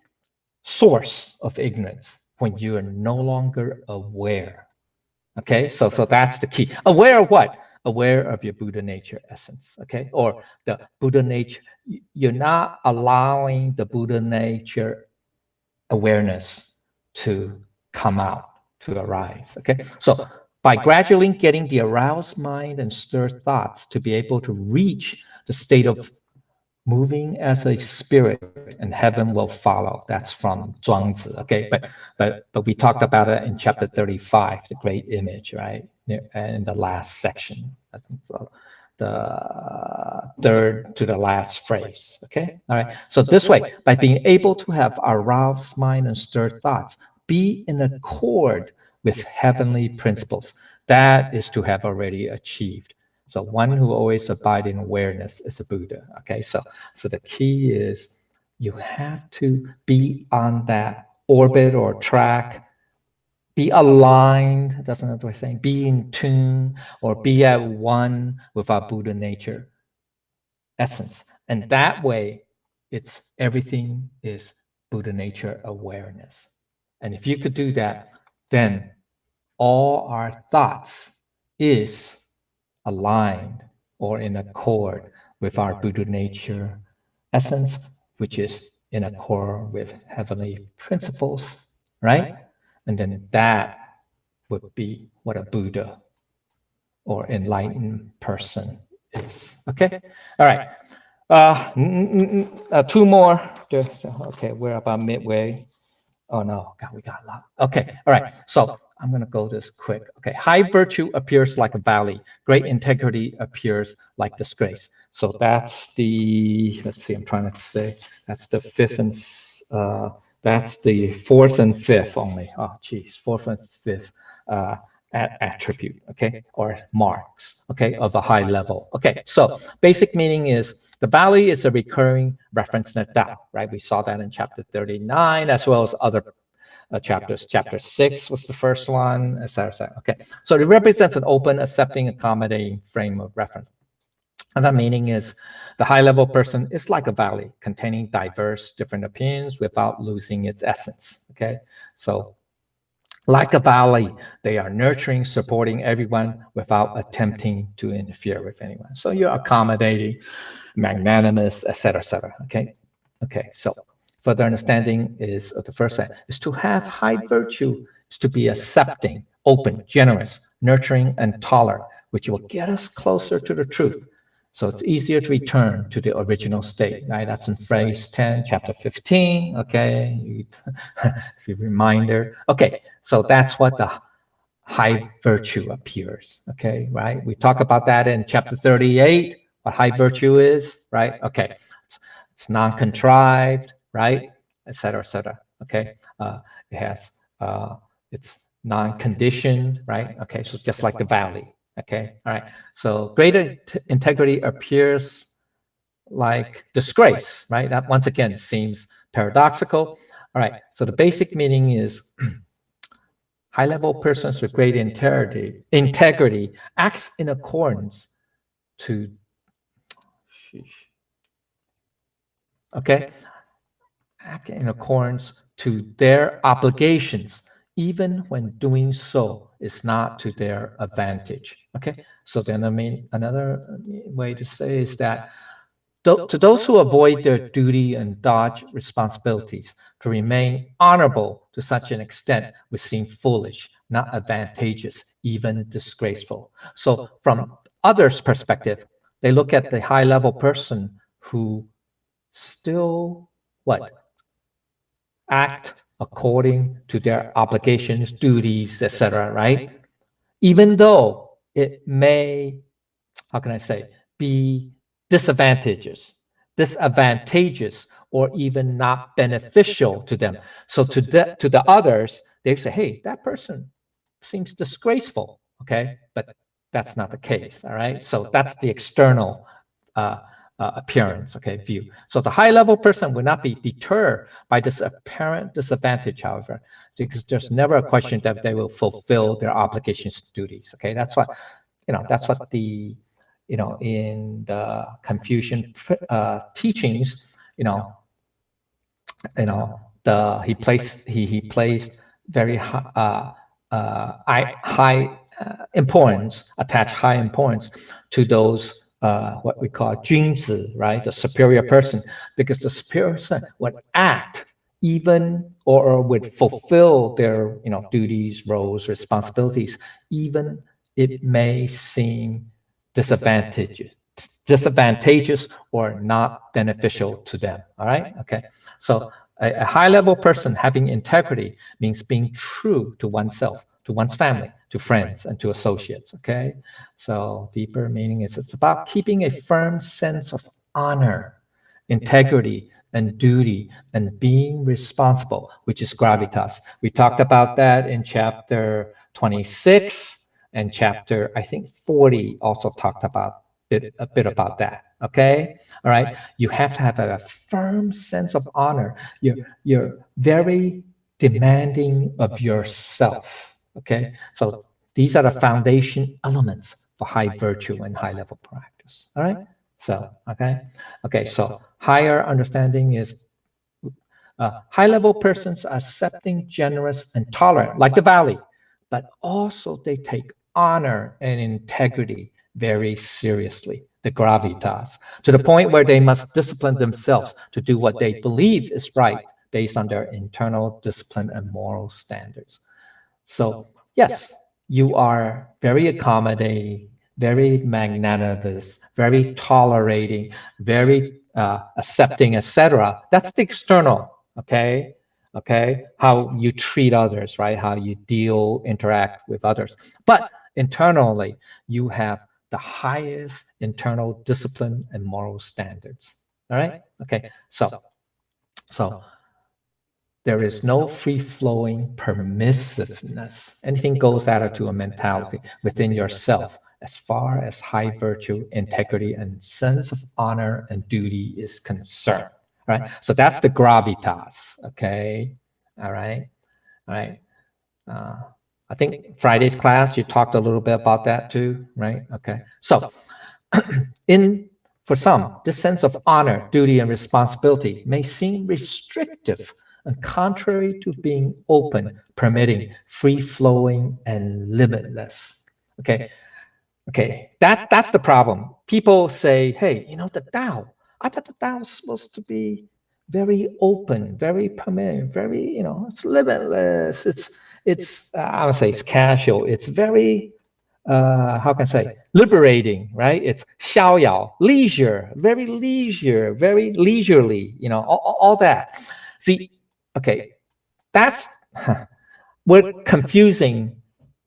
Speaker 1: source of ignorance, when you are no longer aware. Okay, so that's the key. Aware of what? Aware of your Buddha nature essence. Okay, or the Buddha nature. You're not allowing the Buddha nature awareness to come out, to arise. Okay, so by gradually getting the aroused mind and stirred thoughts to be able to reach the state of moving as a spirit, and heaven will follow. That's from Zhuangzi. Okay, but we talked about it in chapter 35, the great image, right? In the last section, I think the third to the last phrase. Okay, all right. So this way, by being able to have aroused mind and stirred thoughts, be in accord with heavenly principles, that is to have already achieved. So one who always abides in awareness is a Buddha. Okay, so the key is you have to be on that orbit or track, be aligned, that's another way of saying, be in tune or be at one with our Buddha nature essence. And that way, it's everything is Buddha nature awareness. And if you could do that, then all our thoughts is aligned or in accord with our Buddha nature essence, which is in accord with heavenly principles, right? And then that would be what a Buddha or enlightened person is. Okay? All right. Two more. Okay, we're about midway. Oh no, God, we got a lot. Okay, all right. So I'm going to go this quick. Okay, high virtue appears like a valley. Great integrity appears like disgrace. So that's the, let's see, I'm trying to say, that's the fifth and, that's the fourth and fifth only. Oh, geez, fourth and fifth attribute, okay, or marks, okay, of a high level. Okay, so basic meaning is the valley is a recurring reference in Tao, right? We saw that in chapter 39, as well as other chapters. Chapter 6 was the first one, etc. Okay, so it represents an open, accepting, accommodating frame of reference. And that meaning is the high-level person is like a valley containing diverse, different opinions without losing its essence. Okay, so like a valley, they are nurturing, supporting everyone without attempting to interfere with anyone. So you're accommodating, magnanimous, etc., etc. Okay, okay. So further understanding is the first thing is to have high virtue, is to be accepting, open, generous, nurturing, and tolerant, which will get us closer to the truth. So it's easier to return to the original state, right? That's in phrase 10, chapter 15, okay? If you reminder. Okay, so that's what the high virtue appears, okay, right? We talk about that in chapter 38, what high virtue is, right? Okay, it's non-contrived, right? Et cetera, okay? It has, it's non-conditioned, right? Okay, so just like the valley. Okay, all right. So greater integrity appears like disgrace, right? That once again seems paradoxical. All right. So the basic meaning is high-level persons with great integrity acts in accordance to, okay, act in accordance to their obligations, even when doing so is not to their advantage. Okay, so then I mean another way to say is that to those who avoid their duty and dodge responsibilities, to remain honorable to such an extent would seem foolish, not advantageous, even disgraceful. So from others' perspective, they look at the high-level person who still what? Act according to their obligations, duties, etc., right? Even though it may, how can I say, be disadvantageous, or even not beneficial to them. So to the others, they say, hey, that person seems disgraceful, okay? But that's not the case, all right? So that's the external appearance, okay, view. So the high-level person will not be deterred by this apparent disadvantage, however, because there's never a question that they will fulfill their obligations, duties. Okay, that's what the in the Confucian teachings, he placed very high importance, attach high importance to those what we call 君子, right, the superior person, because the superior person would act even or would fulfill their duties, roles, responsibilities, even it may seem disadvantageous or not beneficial to them. All right. Okay. So a high-level person having integrity means being true to oneself, to one's family, to friends, and to associates. Okay. So deeper meaning is it's about keeping a firm sense of honor, integrity, and duty, and being responsible, which is gravitas. We talked about that in chapter 26, and chapter, I think, 40 also talked about a bit about that. Okay. All right. You have to have a firm sense of honor. You're very demanding of yourself. Okay. So these are the foundation elements for high virtue and high level practice. All right. So, okay. Okay. So higher understanding is high level persons are accepting, generous, and tolerant, like the valley, but also they take honor and integrity very seriously, the gravitas, to the point where they must discipline themselves to do what they believe is right based on their internal discipline and moral standards. So, yes, you are very accommodating, very magnanimous, very tolerating, very accepting, etc. That's the external, okay? Okay, how you treat others, right? How you interact with others. But internally, you have the highest internal discipline and moral standards. All right? Okay, so there is no free-flowing permissiveness. Anything goes attitude or mentality within yourself as far as high virtue, integrity, and sense of honor and duty is concerned. Right? So that's the gravitas. Okay. All right. All right. I think Friday's class, you talked a little bit about that too, right? Okay. So for some, this sense of honor, duty, and responsibility may seem restrictive and contrary to being open, permitting, free-flowing, and limitless. Okay. Okay. That's the problem. People say, hey, the Tao, I thought the Tao was supposed to be very open, very permitting, very, it's limitless. I would say it's casual. It's very, how can I say, liberating, right? It's 逍遥, leisure, very leisurely, all that. See, okay, we're confusing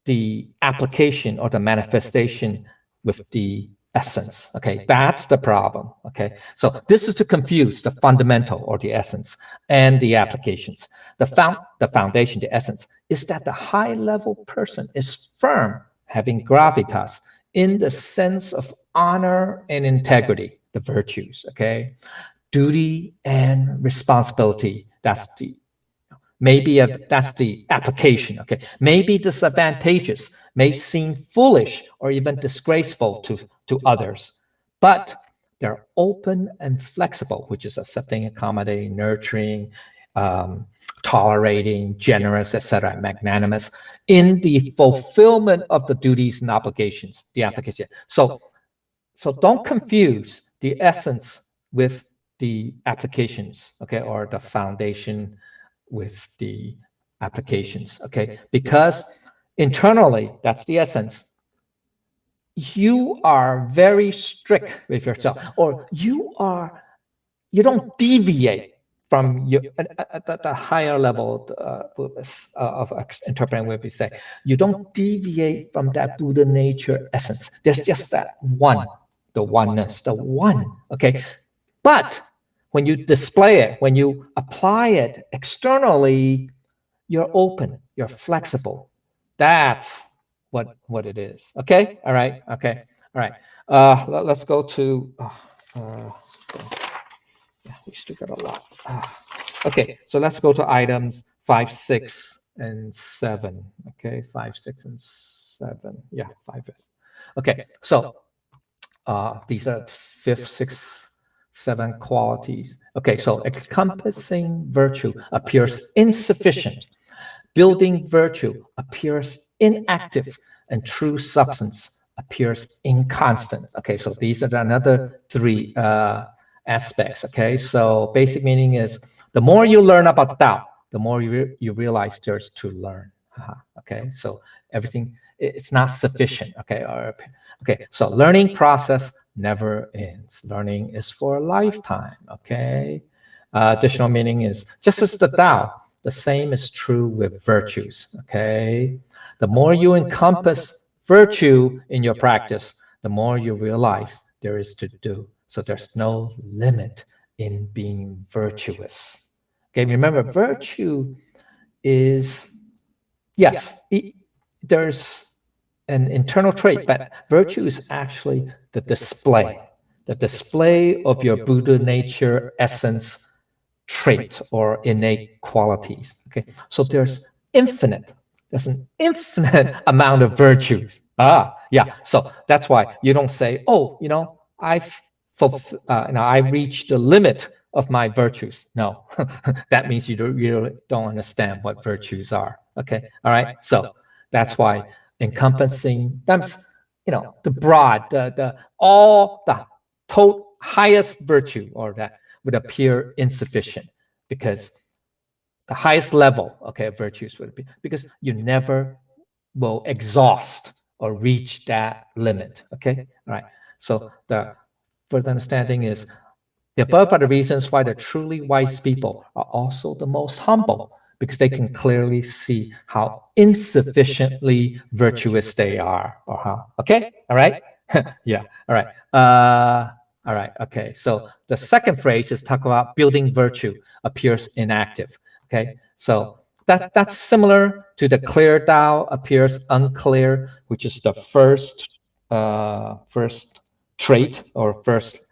Speaker 1: the application or the manifestation with the essence. Okay, that's the problem. Okay, so this is to confuse the fundamental or the essence and the applications. The foundation, the essence, is that the high-level person is firm, having gravitas, in the sense of honor and integrity, the virtues. Okay, duty and responsibility. That's the application. Okay, maybe disadvantageous, may seem foolish or even disgraceful to others, but they're open and flexible, which is accepting, accommodating, nurturing, tolerating, generous, etc., magnanimous in the fulfillment of the duties and obligations, the application. So don't confuse the essence with the applications, okay, or the foundation with the applications, okay? Because internally, that's the essence. You are very strict with yourself, or you don't deviate from the higher level of interpreting what we say. You don't deviate from that Buddha nature essence. There's just that one, the oneness, the one, okay? But when you display it, when you apply it externally, you're open, you're flexible. That's what it is. Okay? All right. Okay. All right. Let's go to we still got a lot. Okay, so let's go to items 5, 6, and 7. Okay, 5, 6, and 7. Yeah, 5 is. Okay, so these are 5th, 6th, 7 qualities. Okay, so encompassing virtue appears insufficient. Building virtue appears inactive, and true substance appears inconstant. Okay, so these are another 3 aspects. Okay, so basic meaning is the more you learn about the Tao, the more you realize there's to learn. Okay, so everything, it's not sufficient. Okay, okay, so learning process never ends. Learning is for a lifetime. Okay, additional meaning is just as the Tao, the same is true with virtues. Okay, the more you encompass virtue in your practice, the more you realize there is to do. So there's no limit in being virtuous. Okay, remember, virtue is, yes, there's an internal trait, but virtue is actually the display of your Buddha nature, essence, trait, or innate qualities. Okay, so there's an infinite amount of virtues. Yeah. So that's why you don't say, oh, I reached the limit of my virtues. No, that means you don't understand what virtues are. Okay, all right. So that's why encompassing that's the broad, the all the total highest virtue, or that would appear insufficient, because the highest level, okay, of virtues would be, because you never will exhaust or reach that limit. Okay, all right. So the further understanding is the above are the reasons why the truly wise people are also the most humble, because they can clearly see how insufficiently virtuous they are, or how. Okay, all right. Yeah, all right. All right, okay. So the second phrase is talk about building virtue appears inactive. Okay, so that's similar to the clear Tao appears unclear, which is the first trait, or first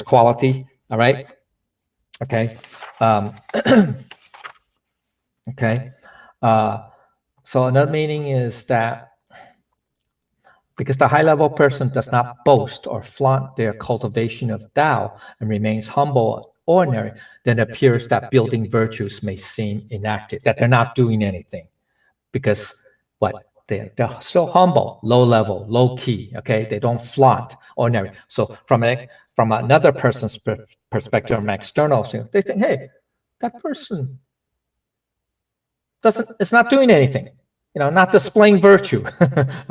Speaker 1: quality. All right. Okay. Okay. So another meaning is that because the high-level person does not boast or flaunt their cultivation of Tao and remains humble and ordinary, then it appears that building virtues may seem inactive, that they're not doing anything, because what? They're so humble, low level, low key. Okay, they don't flaunt, ordinary. So from another person's perspective, from external, they think, hey, that person it's not doing anything, not displaying virtue.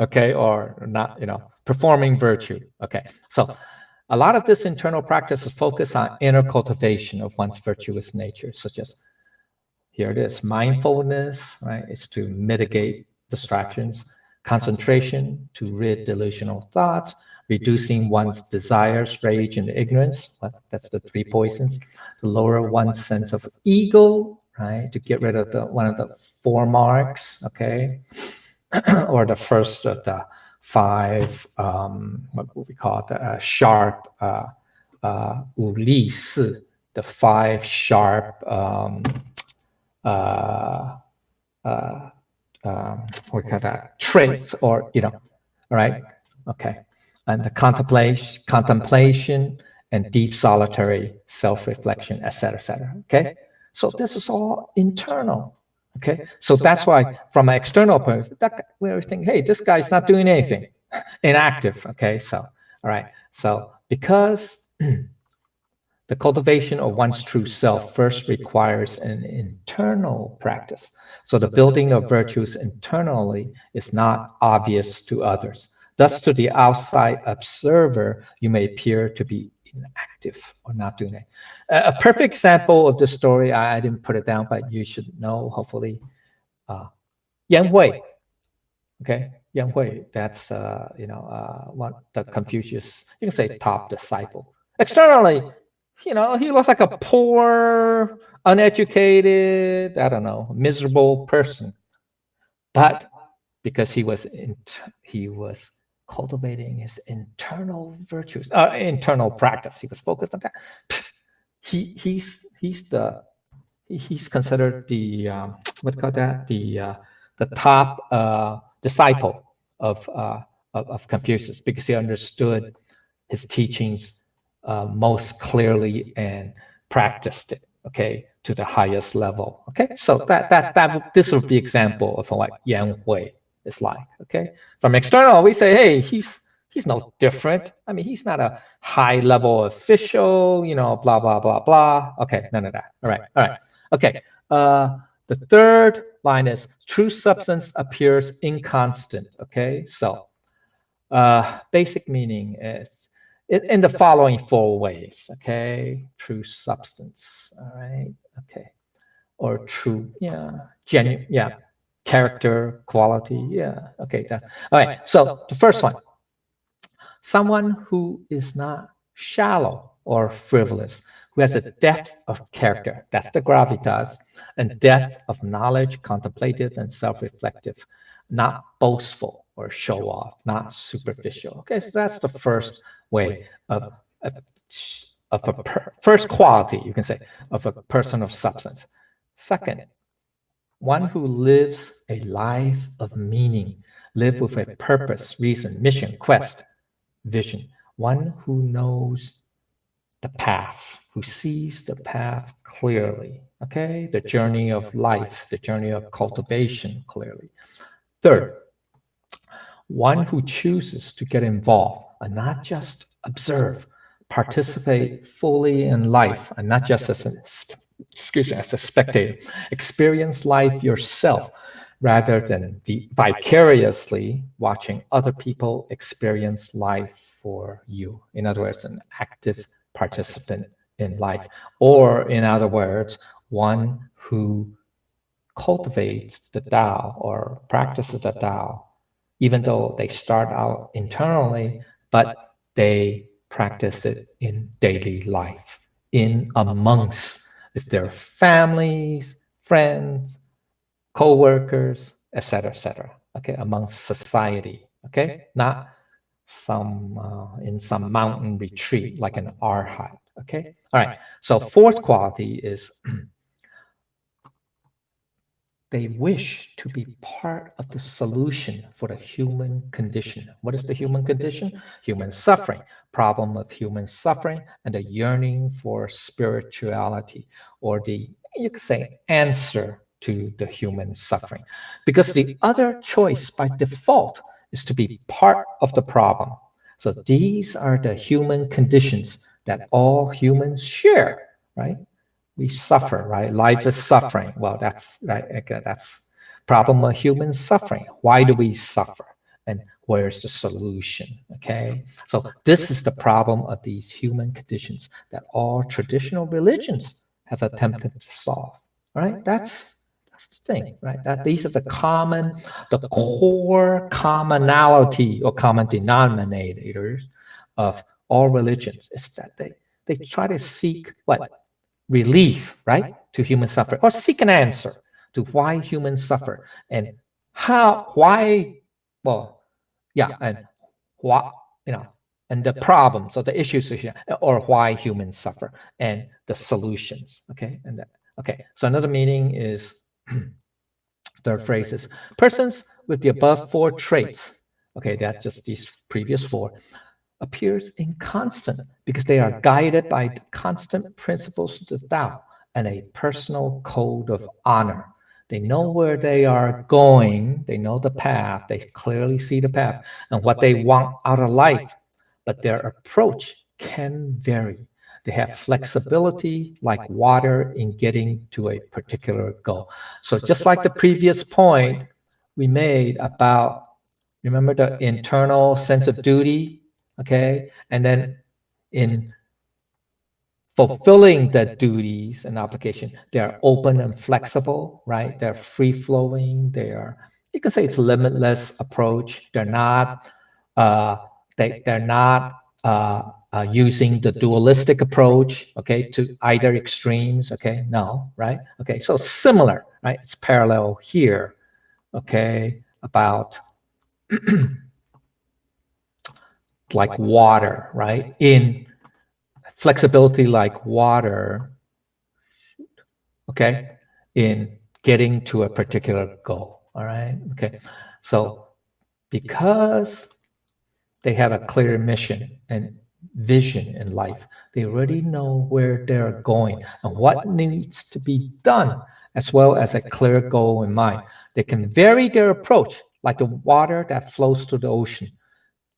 Speaker 1: Okay, or not, performing virtue. Okay, so a lot of this internal practice is focused on inner cultivation of one's virtuous nature, such as, here it is, mindfulness, right? It's to mitigate distractions, concentration to rid delusional thoughts, reducing one's desires, rage, and ignorance. That's the 3 poisons. To lower one's sense of ego, right? To get rid of one of the 4 marks, okay? Or the first of the 5, what would we call it? The sharp, 五力士, the 5 sharp, we call that traits, or all right, okay, and the contemplation and deep solitary self-reflection, etc. Okay, so this is all internal. Okay, so that's why from an external point, we think, hey, this guy's not doing anything, inactive. Okay, so all right, so because the cultivation of one's true self first requires an internal practice. So the building of virtues internally is not obvious to others. Thus, to the outside observer, you may appear to be inactive or not doing it. A perfect example of the story, I didn't put it down, but you should know, hopefully, Yan Hui. Okay, Yan Hui, that's, one the Confucius, you can say top disciple. Externally, he looks like a poor, uneducated, I don't know, miserable person. But because he was cultivating his internal virtues, internal practice. He was focused on that. He's considered the what call that the top disciple of Confucius, because he understood his teachings most clearly and practiced it, okay, to the highest level. Okay, so this would be example of what Yan Hui is like. Okay, from external we say, hey, he's no different. I mean, he's not a high level official, blah blah blah blah. Okay, none of that. All right. Okay. The third line is true substance appears inconstant. Okay, so basic meaning is in the following four ways. Okay, true substance. All right. Okay, or true, genuine, character, quality. Yeah. Okay. All right. So the first one, someone who is not shallow or frivolous, who has a depth of character, that's the gravitas, and depth of knowledge, contemplative and self-reflective, not boastful or show off, not superficial. Okay, so that's the first way of first quality, you can say, of a person of substance. Second, one who lives a life of meaning, live with a purpose, reason, mission, quest, vision. One who knows the path, who sees the path clearly. Okay, the journey of life, the journey of cultivation clearly. Third, one who chooses to get involved and not just observe, participate fully in life, and not just as a spectator. Experience life yourself rather than vicariously watching other people experience life for you. In other words, an active participant in life. Or in other words, one who cultivates the Tao or practices the Tao, even though they start out internally, but they practice it in daily life, in amongst, if they're families, friends, co-workers, etc., okay, amongst society, okay, not in some mountain retreat like an arhat, okay. All right, so fourth quality is they wish to be part of the solution for the human condition. What is the human condition? Human suffering, problem of human suffering, and the yearning for spirituality, or you could say, answer to the human suffering. Because the other choice by default is to be part of the problem. So these are the human conditions that all humans share, right? We suffer, right? Life is suffering. Well, that's right. Okay, that's problem of human suffering. Why do we suffer? And where's the solution? Okay, so this is the problem of these human conditions that all traditional religions have attempted to solve. All right, that's the thing, right? That these are the core commonality or common denominators of all religions. Is that they try to seek what? Relief, right, to human suffering, or seek an answer to why humans suffer and why, well, and what, and the problems or the issues, or why humans suffer and the solutions. Okay, okay. So another meaning is third phrase is persons with the above four traits. Okay, that's just these previous four appears inconstant because they are guided by the constant principles of the Tao and a personal code of honor. They know where they are going. They know the path. They clearly see the path and what they want out of life. But their approach can vary. They have flexibility like water in getting to a particular goal. So just like the previous point we made about, remember the internal sense of duty, okay? And then in fulfilling the duties and obligation, they're open and flexible, right? They're free-flowing. You can say it's a limitless approach. They're not, they're not using the dualistic approach, okay, to either extremes, okay? No, right? Okay, so similar, right? It's parallel here, okay, about like water, right? In flexibility like water, okay, in getting to a particular goal, all right? Okay, so because they have a clear mission and vision in life, they already know where they're going and what needs to be done, as well as a clear goal in mind. They can vary their approach like the water that flows to the ocean.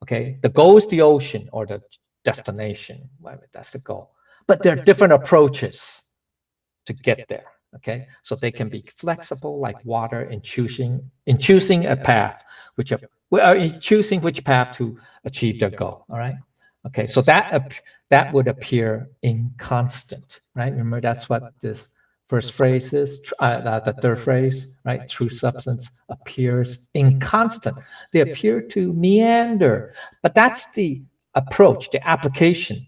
Speaker 1: Okay, the goal is the ocean or the destination. Well, that's the goal. But there are different approaches to get there. Okay, so they can be flexible like water in choosing a path, in choosing which path to achieve their goal. All right. Okay, so that would appear inconstant, right? Remember, that's what this first phrase is. The third phrase, right? True substance appears inconstant. They appear to meander, but that's the approach, the application.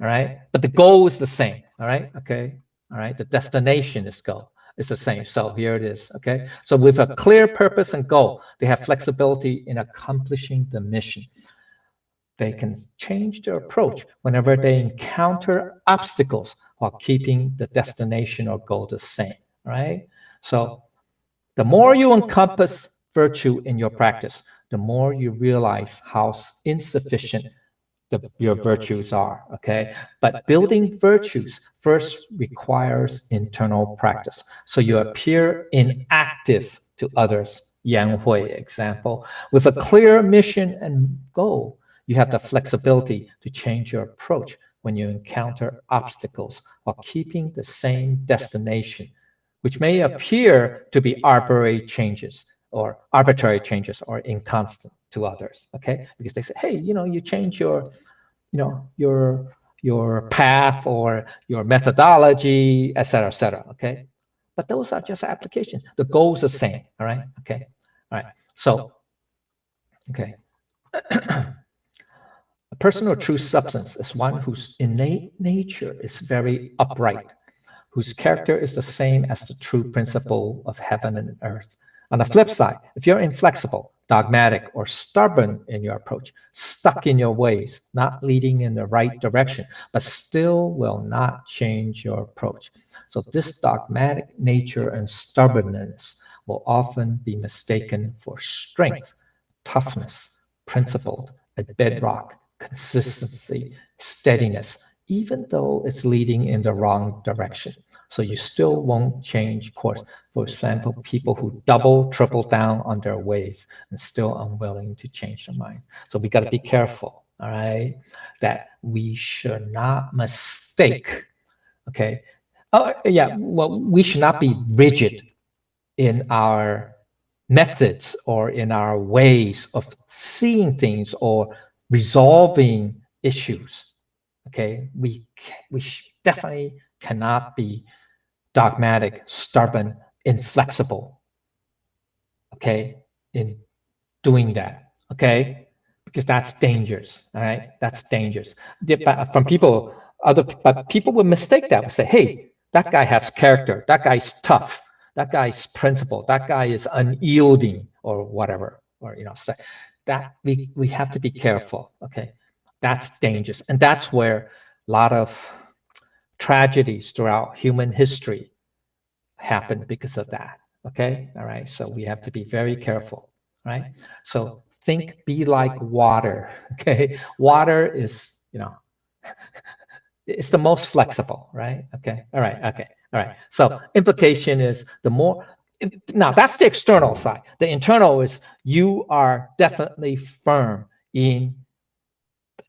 Speaker 1: All right, but the goal is the same. All right. Okay. All right, the destination is goal. It's the same. So here it is. Okay. So with a clear purpose and goal, they have flexibility in accomplishing the mission. They can change their approach whenever they encounter obstacles while keeping the destination or goal the same. Right. So the more you encompass virtue in your practice, the more you realize how insufficient your virtues are, okay? But building virtues first requires internal practice. So you appear inactive to others, Yang Hui example. With a clear mission and goal, you have the flexibility to change your approach when you encounter obstacles while keeping the same destination, which may appear to be arbitrary changes or inconstant to others, okay? Because they say, hey, you change your path or your methodology, et cetera, okay? But those are just applications. The goal is the same, all right? Okay, all right. So, okay. A person of true substance is one whose innate nature is very upright, whose character is the same as the true principle of heaven and earth. On the flip side, if you're inflexible, dogmatic, or stubborn in your approach, stuck in your ways, not leading in the right direction, but still will not change your approach. So this dogmatic nature and stubbornness will often be mistaken for strength, toughness, principled, a bedrock, consistency, steadiness, even though it's leading in the wrong direction. So you still won't change course. For example, people who double, triple down on their ways and still unwilling to change their mind. So we got to be careful, all right, that we should not mistake, okay? Oh, yeah, well, we should not be rigid in our methods or in our ways of seeing things or resolving issues. Okay, we definitely cannot be dogmatic, stubborn, inflexible. Okay, in doing that. Okay, because that's dangerous. All right, that's dangerous. From people, but people would mistake that. Would say, "Hey, that guy has character. That guy's tough. That guy's principled. That guy is unyielding, or whatever." Or say that we have to be careful. Okay, that's dangerous, and that's where a lot of tragedies throughout human history happen because of that. Okay, all right. So we have to be very careful, right? So be like water. Okay, water is it's the most flexible, right? Okay, all right, okay, all right. So implication is now that's the external side. The internal is you are definitely firm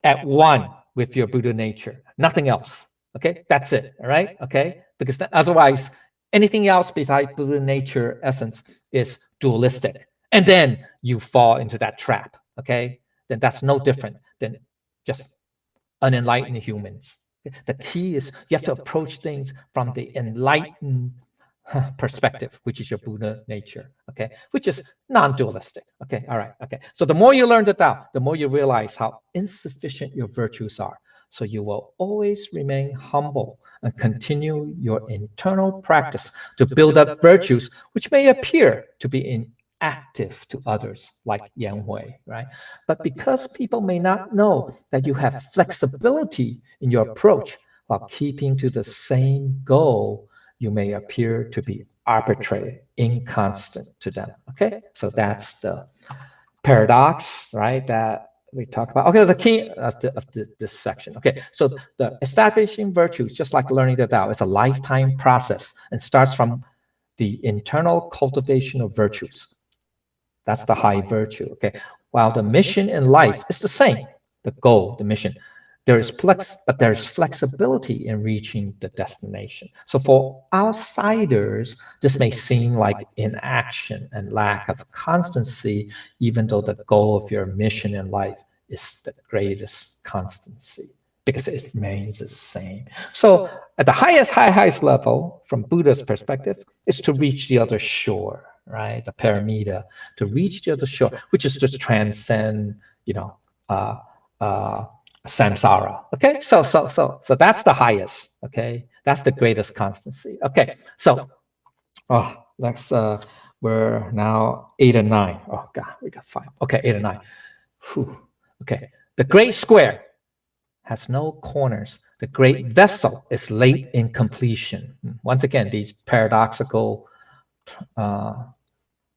Speaker 1: at one with your Buddha nature, nothing else. Okay, that's it. All right, okay, because otherwise anything else besides Buddha nature essence is dualistic, and then you fall into that trap. Okay, then that's no different than just unenlightened humans. The key is you have to approach things from the enlightened perspective, which is your Buddha nature, okay, which is non-dualistic. Okay, all right, okay. So the more you learn the Tao, the more you realize how insufficient your virtues are. So you will always remain humble and continue your internal practice to build up virtues which may appear to be active to others, like Yan Hui, right? But because people may not know that you have flexibility in your approach while keeping to the same goal, you may appear to be arbitrary, inconstant to them. Okay, so that's the paradox, right? That we talk about. Okay, the key of this section. Okay, so the establishing virtues, just like learning the Tao, is a lifetime process and starts from the internal cultivation of virtues. That's the high virtue. Okay, while the mission in life is the same, the goal, the mission. But there is flexibility in reaching the destination. So for outsiders, this may seem like inaction and lack of constancy, even though the goal of your mission in life is the greatest constancy, because it remains the same. So at the highest level, from Buddha's perspective, is to reach the other shore, right? The paramita, to reach the other shore, which is to transcend, samsara. Okay, so that's the highest. Okay, that's the greatest constancy. Okay, so let's we're now 8 and 9. Oh God, we got 5. Okay, 8 and 9. Whew. Okay, the great square has no corners. The great vessel is late in completion. Once again, these paradoxical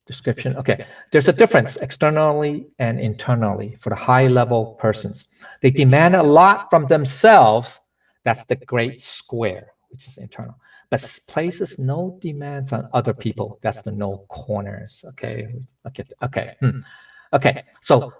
Speaker 1: description. Okay, there's a difference externally and internally for the high-level persons. They demand a lot from themselves. That's the great square, which is internal. But places no demands on other people. That's the no corners. Okay. Okay. So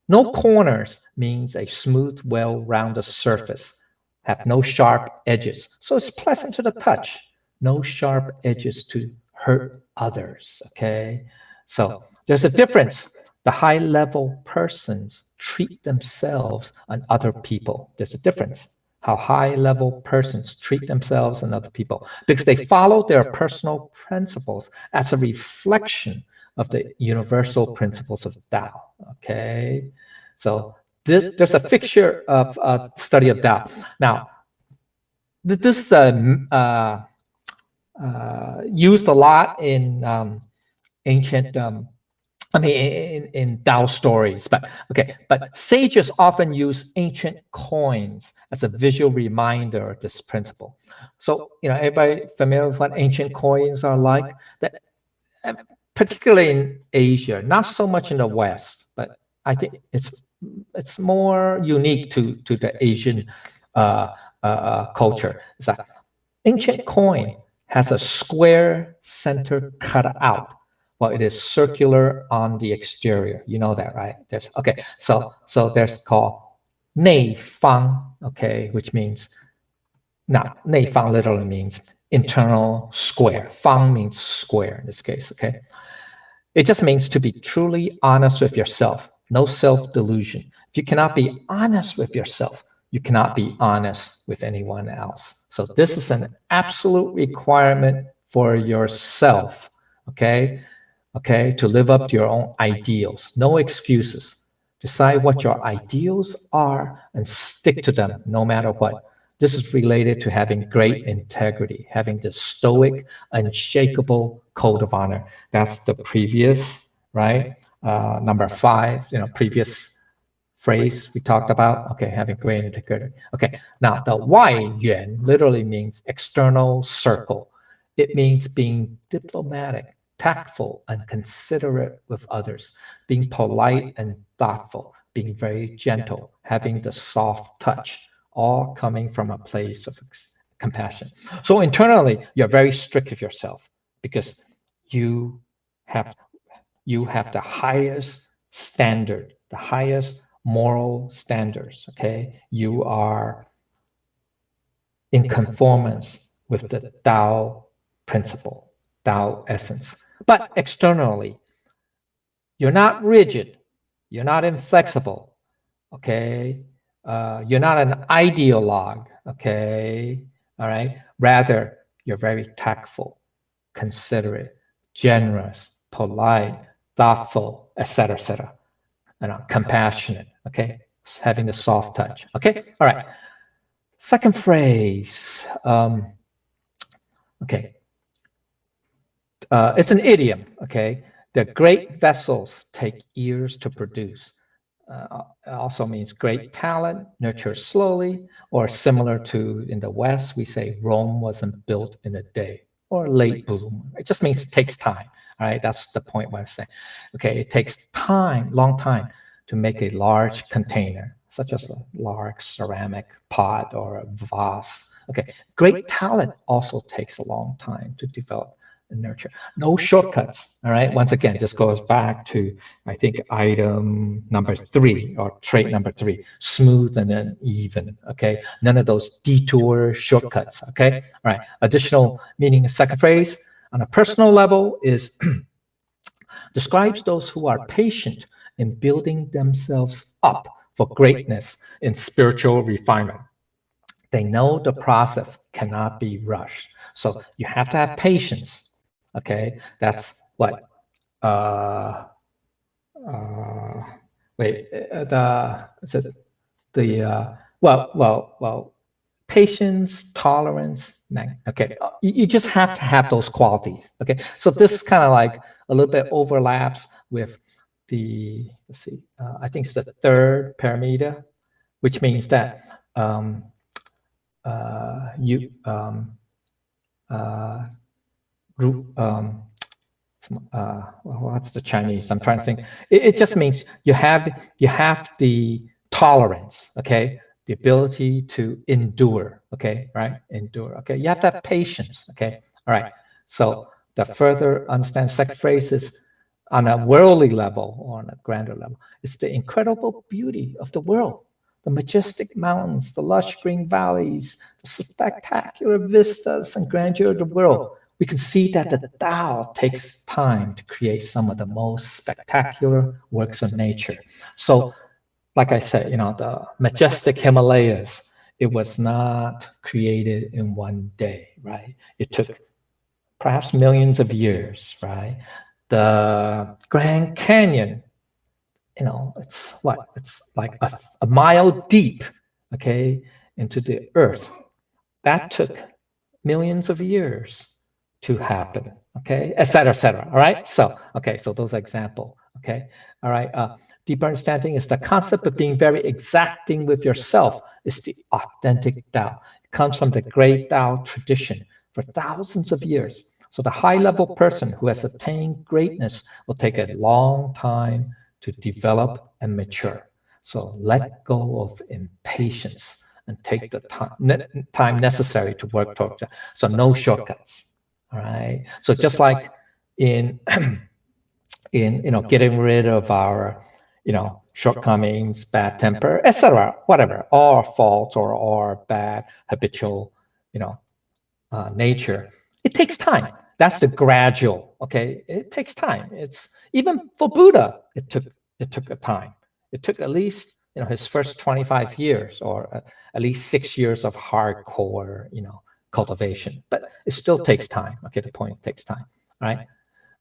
Speaker 1: no corners means a smooth, well-rounded surface. Have no sharp edges. So it's pleasant to the touch. No sharp edges to hurt others. Okay. So there's a difference. The high-level persons treat themselves and other people. There's a difference. How high-level persons treat themselves and other people, because they follow their personal principles as a reflection of the universal principles of Tao. Okay, so there's a fixture of study of Tao. Now, this used a lot in ancient. In Tao stories, but sages often use ancient coins as a visual reminder of this principle. So, everybody familiar with what ancient coins are like? That, particularly in Asia, not so much in the West, but I think it's more unique to the Asian culture. It's that ancient coin has a square center cut out. Well, it is circular on the exterior. You know that, right? So there's called 内方, okay, which means, now 内方 literally means internal square. 方 means square in this case, okay? It just means to be truly honest with yourself, no self-delusion. If you cannot be honest with yourself, you cannot be honest with anyone else. So this is an absolute requirement for yourself, okay? To live up to your own ideals. No excuses. Decide what your ideals are and stick to them no matter what. This is related to having great integrity, having the stoic, unshakable code of honor. That's the previous, right? Number 5, previous phrase we talked about. Okay, having great integrity. Okay, now the 外圆 literally means external circle. It means being diplomatic, tactful, and considerate with others, being polite and thoughtful, being very gentle, having the soft touch, all coming from a place of compassion. So internally, you're very strict with yourself because you have the highest standard, the highest moral standards, okay? You are in conformance with the Tao principle, Tao essence. But externally, you're not rigid, you're not inflexible, okay? You're not an ideologue, okay? All right? Rather, you're very tactful, considerate, generous, polite, thoughtful, etc., compassionate, okay? Having the soft touch, okay? All right. Second phrase, okay. It's an idiom, okay? The great vessels take years to produce. Also means great talent nurtured slowly, or similar to in the West, we say Rome wasn't built in a day, or late boom. It just means it takes time. All right, that's the point what I'm saying. Okay, it takes time, long time, to make a large container, such as a large ceramic pot or a vase. Okay, great talent also takes a long time to develop and nurture. No shortcuts. All right. Once again, this goes back to, I think, item number 3 or trait number 3, smooth and then even. Okay. None of those detour shortcuts. Okay. All right. Additional meaning, second phrase on a personal level is describes those who are patient in building themselves up for greatness in spiritual refinement. They know the process cannot be rushed. So you have to have patience. Okay, that's what. Uh, Wait, the is it the well, patience, tolerance. Okay, you just have to have those qualities. Okay, so this kind of like a little bit overlaps with the, let's see, I think it's the third paramita, which means that you what's the Chinese? I'm trying to think. It just means you have the tolerance, okay, the ability to endure, okay, right, endure, okay. You have to have patience, okay, all right. So the further understand second phrase is on a worldly level or on a grander level. It's the incredible beauty of the world, the majestic mountains, the lush green valleys, the spectacular vistas and grandeur of the world. We can see that the Tao takes time to create some of the most spectacular works of nature. So, like I said, the majestic Himalayas, it was not created in one day, right? It took perhaps millions of years, right? The Grand Canyon, it's what? It's like a mile deep, okay, into the earth. That took millions of years to happen, okay, et cetera, et cetera. All right. So, okay, so those are example. Okay. All right. Deeper understanding is the concept of being very exacting with yourself is the authentic Tao. It comes from the great Tao tradition for thousands of years. So the high level person who has attained greatness will take a long time to develop and mature. So let go of impatience and take the time necessary to work towards it. So no shortcuts. All right. So just like in getting rid of our shortcomings, bad temper, etc., whatever, or faults or bad habitual nature, it takes time. That's the gradual. Okay, it takes time. It's even for Buddha, it took a time. It took at least his first 25 years or at least 6 years of hardcore cultivation, but it still takes time. Okay, the point, it takes time, right?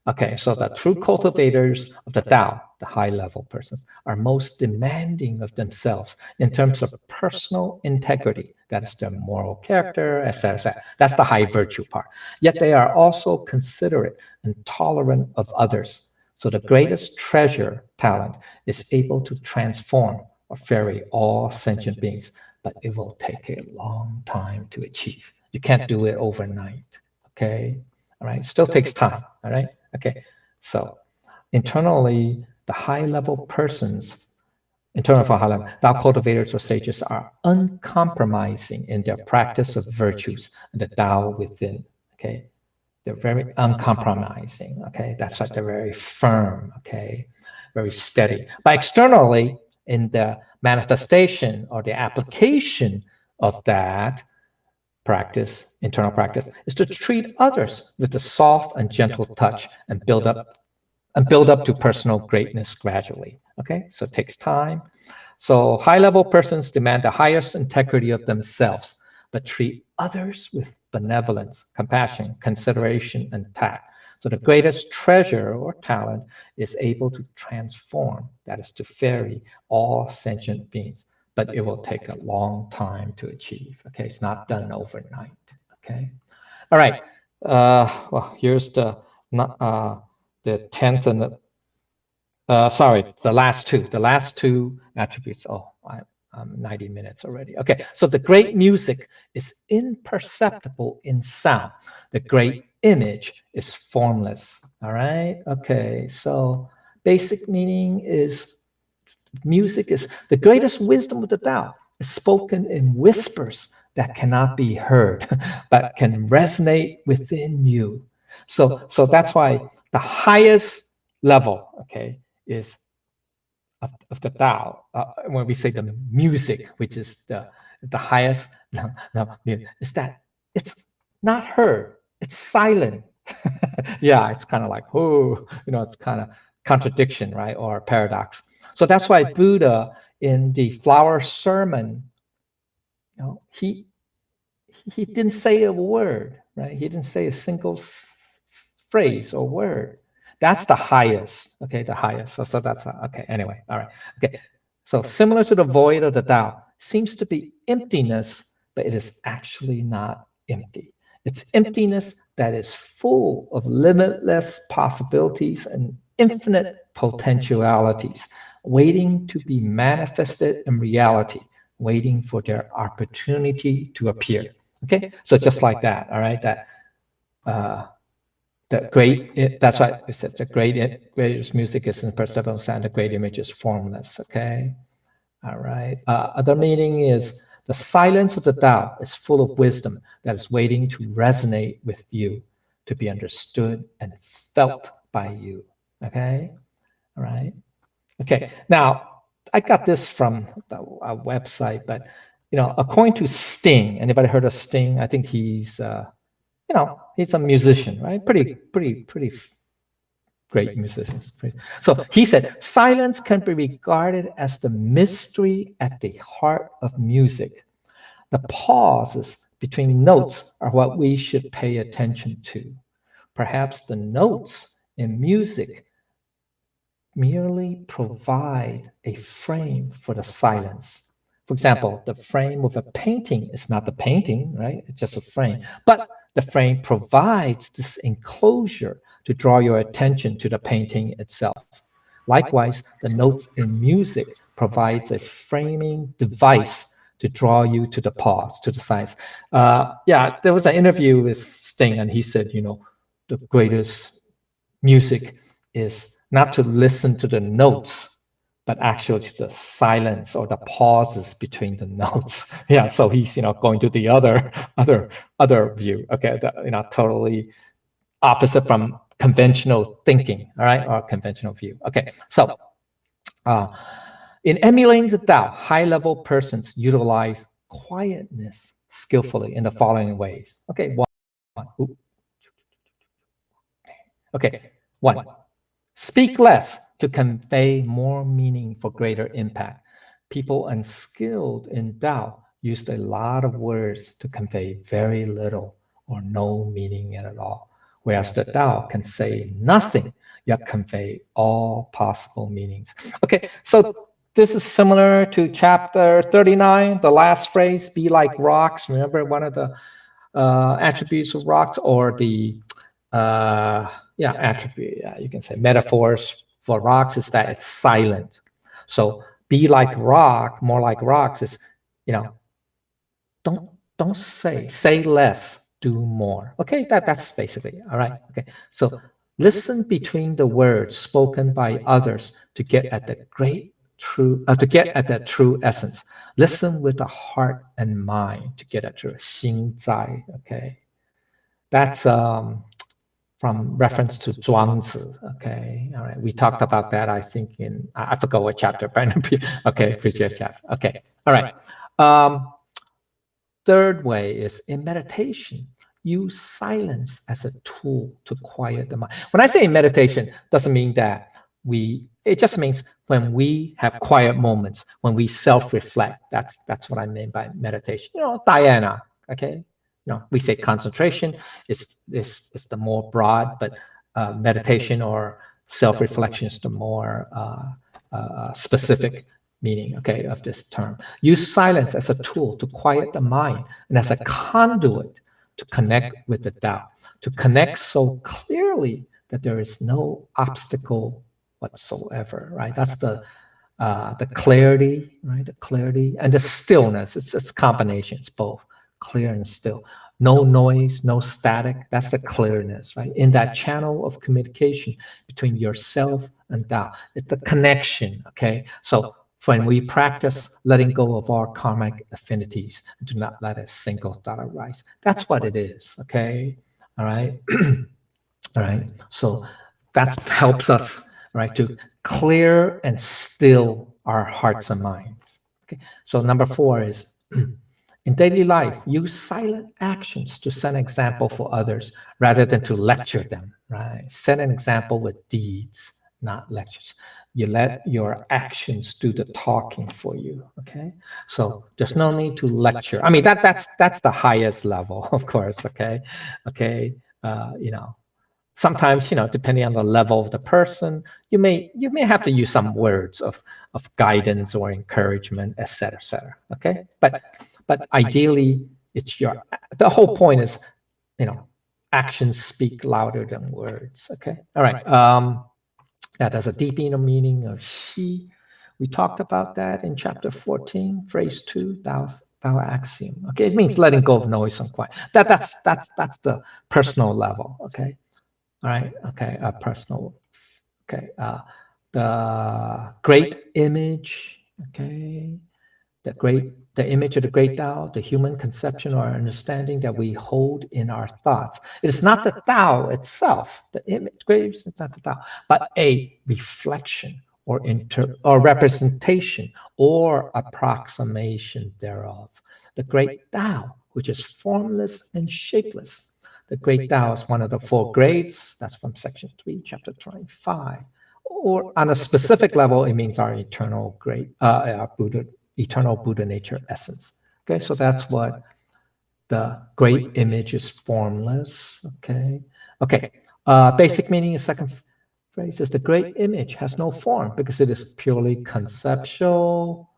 Speaker 1: Okay, so the true cultivators of the Tao, the high level persons, are most demanding of themselves in terms of personal integrity. That is their moral character, etc., etc. That's the high virtue part. Yet they are also considerate and tolerant of others. So the greatest treasure, talent, is able to transform or vary all sentient beings, but it will take a long time to achieve. You can't do it overnight. Okay, all right, still takes time. All right. Okay, so internally, the high-level persons, internal for high-level, Tao cultivators or sages are uncompromising in their practice of virtues and the Tao within. Okay, they're very uncompromising. Okay, that's why they're very firm. Okay, very steady. But externally, in the manifestation or the application of that practice, internal practice, is to treat others with a soft and gentle touch and build up to personal greatness gradually. Okay, so it takes time. So high-level persons demand the highest integrity of themselves, but treat others with benevolence, compassion, consideration, and tact. So the greatest treasure or talent is able to transform, that is to vary all sentient beings, but it will take a long time to achieve. Okay, it's not done overnight. Okay, all right. Well, here's the the 10th and the last two attributes. I'm 90 minutes already. Okay, so the great music is imperceptible in sound. The great image is formless. All right. Okay, so basic meaning is music is the greatest wisdom of the Tao is spoken in whispers that cannot be heard, but can resonate within you. So that's why the highest level, okay, is of the Tao. When we say the music, which is the highest, is that it's not heard, it's silent. Yeah, it's kind of like, oh, it's kind of contradiction, right? Or paradox. So that's why Buddha in the flower sermon, he didn't say a word, right? He didn't say a single phrase or word. That's the highest, okay, the highest. So that's, okay, anyway, all right. Okay, so similar to the void of the Tao, seems to be emptiness, but it is actually not empty. It's emptiness that is full of limitless possibilities and infinite potentialities, waiting to be manifested in reality, waiting for their opportunity to appear. Okay, so just like that, all right, that's why it says the greatest music is imperceptible sound, the great image is formless. Okay, all right. Other meaning is the silence of the Tao is full of wisdom that is waiting to resonate with you, to be understood and felt by you. Okay, all right. Okay, now I got this from a website, but according to Sting, anybody heard of Sting? I think he's he's a musician, right? Pretty great musician. So he said, silence can be regarded as the mystery at the heart of music. The pauses between notes are what we should pay attention to. Perhaps the notes in music merely provide a frame for the silence. For example, the frame of a painting is not the painting, right? It's just a frame. But the frame provides this enclosure to draw your attention to the painting itself. Likewise, the notes in music provides a framing device to draw you to the pause, to the silence. Yeah, there was an interview with Sting, and he said, the greatest music is not to listen to the notes, but actually to the silence or the pauses between the notes. Yeah, so he's going to the other view. Okay, totally opposite from conventional thinking. All right, or conventional view. Okay, so in emulating the Tao, high-level persons utilize quietness skillfully in the following ways. Okay, one. Okay, one. Speak less to convey more meaning for greater impact. People unskilled in Tao used a lot of words to convey very little or no meaning at all, whereas the Tao can say nothing yet convey all possible meanings. Okay, so this is similar to chapter 39, the last phrase, be like rocks. Remember one of the attributes of rocks, or the attribute, you can say metaphors for rocks is that it's silent. So be like rock, more like rocks is, don't say less, do more. Okay, that's basically, all right. Okay, so listen between the words spoken by others to get at the true essence. Listen with the heart and mind to get at your 心在. Okay, that's from reference to Zhuangzi. Okay, all right. We talked about that, I think, I forgot what chapter, but okay, previous chapter. Okay, all right. Third way is in meditation, use silence as a tool to quiet the mind. When I say in meditation, doesn't mean that it just means when we have quiet moments, when we self-reflect. That's what I mean by meditation. Diana, okay? We say concentration is the more broad, but meditation or self-reflection is the more specific meaning, okay, of this term. Use silence as a tool to quiet the mind and as a conduit to connect with the Tao, to connect so clearly that there is no obstacle whatsoever, right? That's the clarity, right? The clarity and the stillness. It's a combination. It's both clear and still. No noise, no static. That's the clearness, right? In that channel of communication between yourself and Tao. It's the connection, okay? So when we practice letting go of our karmic affinities, do not let a single thought arise. That's what it is, okay? All right? All right? So that helps us, right, to clear and still our hearts and minds. Okay? So number 4 is, in daily life, use silent actions to set an example for others rather than to lecture them, right? Set an example with deeds, not lectures. You let your actions do the talking for you, okay? So there's no need to lecture. I mean, that's the highest level, of course, okay? Okay, sometimes, depending on the level of the person, you may have to use some words of guidance or encouragement, etc., etc. Okay, but ideally, the whole point is, actions speak louder than words. Okay, all right. Yeah, there's a deep inner meaning of Xi. We talked about that in chapter 14, phrase 2, Tao axiom. Okay, it means letting go of noise and quiet. That's the personal level. Okay. All right. Okay. Personal. Okay. The great image. Okay. The image of the great Tao, the human conception or understanding that we hold in our thoughts. It is not the Tao itself. The image, graves, it's not the Tao, but a reflection or representation or approximation thereof. The great Tao, which is formless and shapeless. The great Tao is one of the 4 grades. That's from section 3, chapter 25. Or on a specific level, it means our eternal great eternal Buddha nature essence. Okay, so that's what the great image is, formless. Okay, okay. Basic meaning is second phrase is the great image has no form because it is purely conceptual.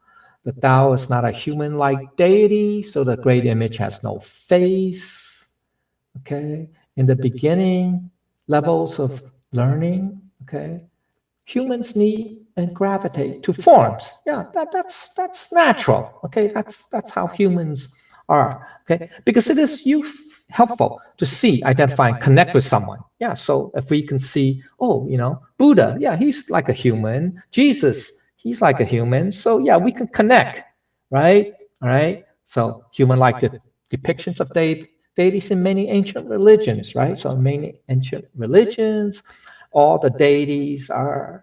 Speaker 1: The Tao is not a human-like deity, so the great image has no face. Okay, in the beginning levels of learning, okay, humans need and gravitate to forms. Yeah, that's natural. Okay, that's how humans are. Okay, because it is helpful to see, identify, and connect with someone. Yeah, so if we can see, Buddha, yeah, he's like a human. Jesus, he's like a human. So yeah, we can connect, right? All right. So human-like depictions of deities in many ancient religions, right? So in many ancient religions, all the deities are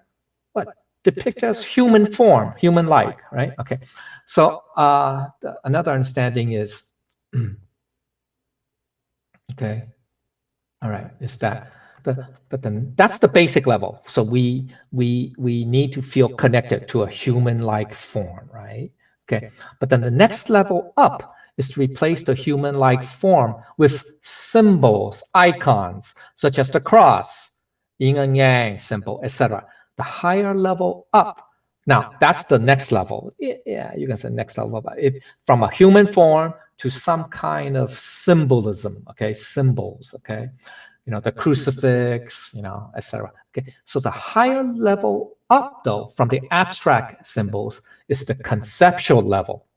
Speaker 1: depict as human form, human-like, right? Okay. So another understanding is, okay, all right, is that, but then that's the basic level. So we need to feel connected to a human-like form, right? Okay. But then the next level up is to replace the human-like form with symbols, icons, such as the cross, yin and yang symbol, etc. The higher level up. Now, that's the next level. Yeah, you can say next level, but from a human form to some kind of symbolism, okay, symbols, okay, the crucifix, etc. Okay, so the higher level up, though, from the abstract symbols is the conceptual level,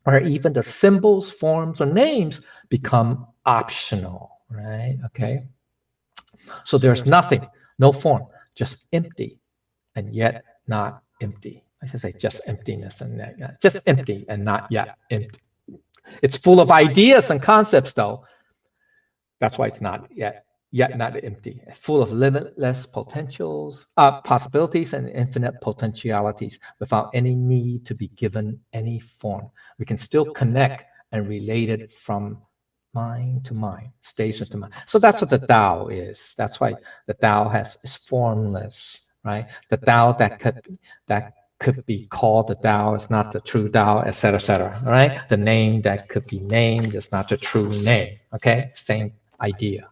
Speaker 1: where even the symbols, forms, or names become optional, right? Okay, so there's nothing, no form, just empty, and yet not empty. I should say just emptiness and just empty and not yet empty. It's full of ideas and concepts, though. That's why it's not yet not empty. Full of limitless possibilities and infinite potentialities without any need to be given any form. We can still connect and relate it from mind to mind, station to mind. So that's what the Tao is. That's why the Tao is formless, right? The Tao that could be called the Tao is not the true Tao, etc., right? The name that could be named is not the true name. Okay, same idea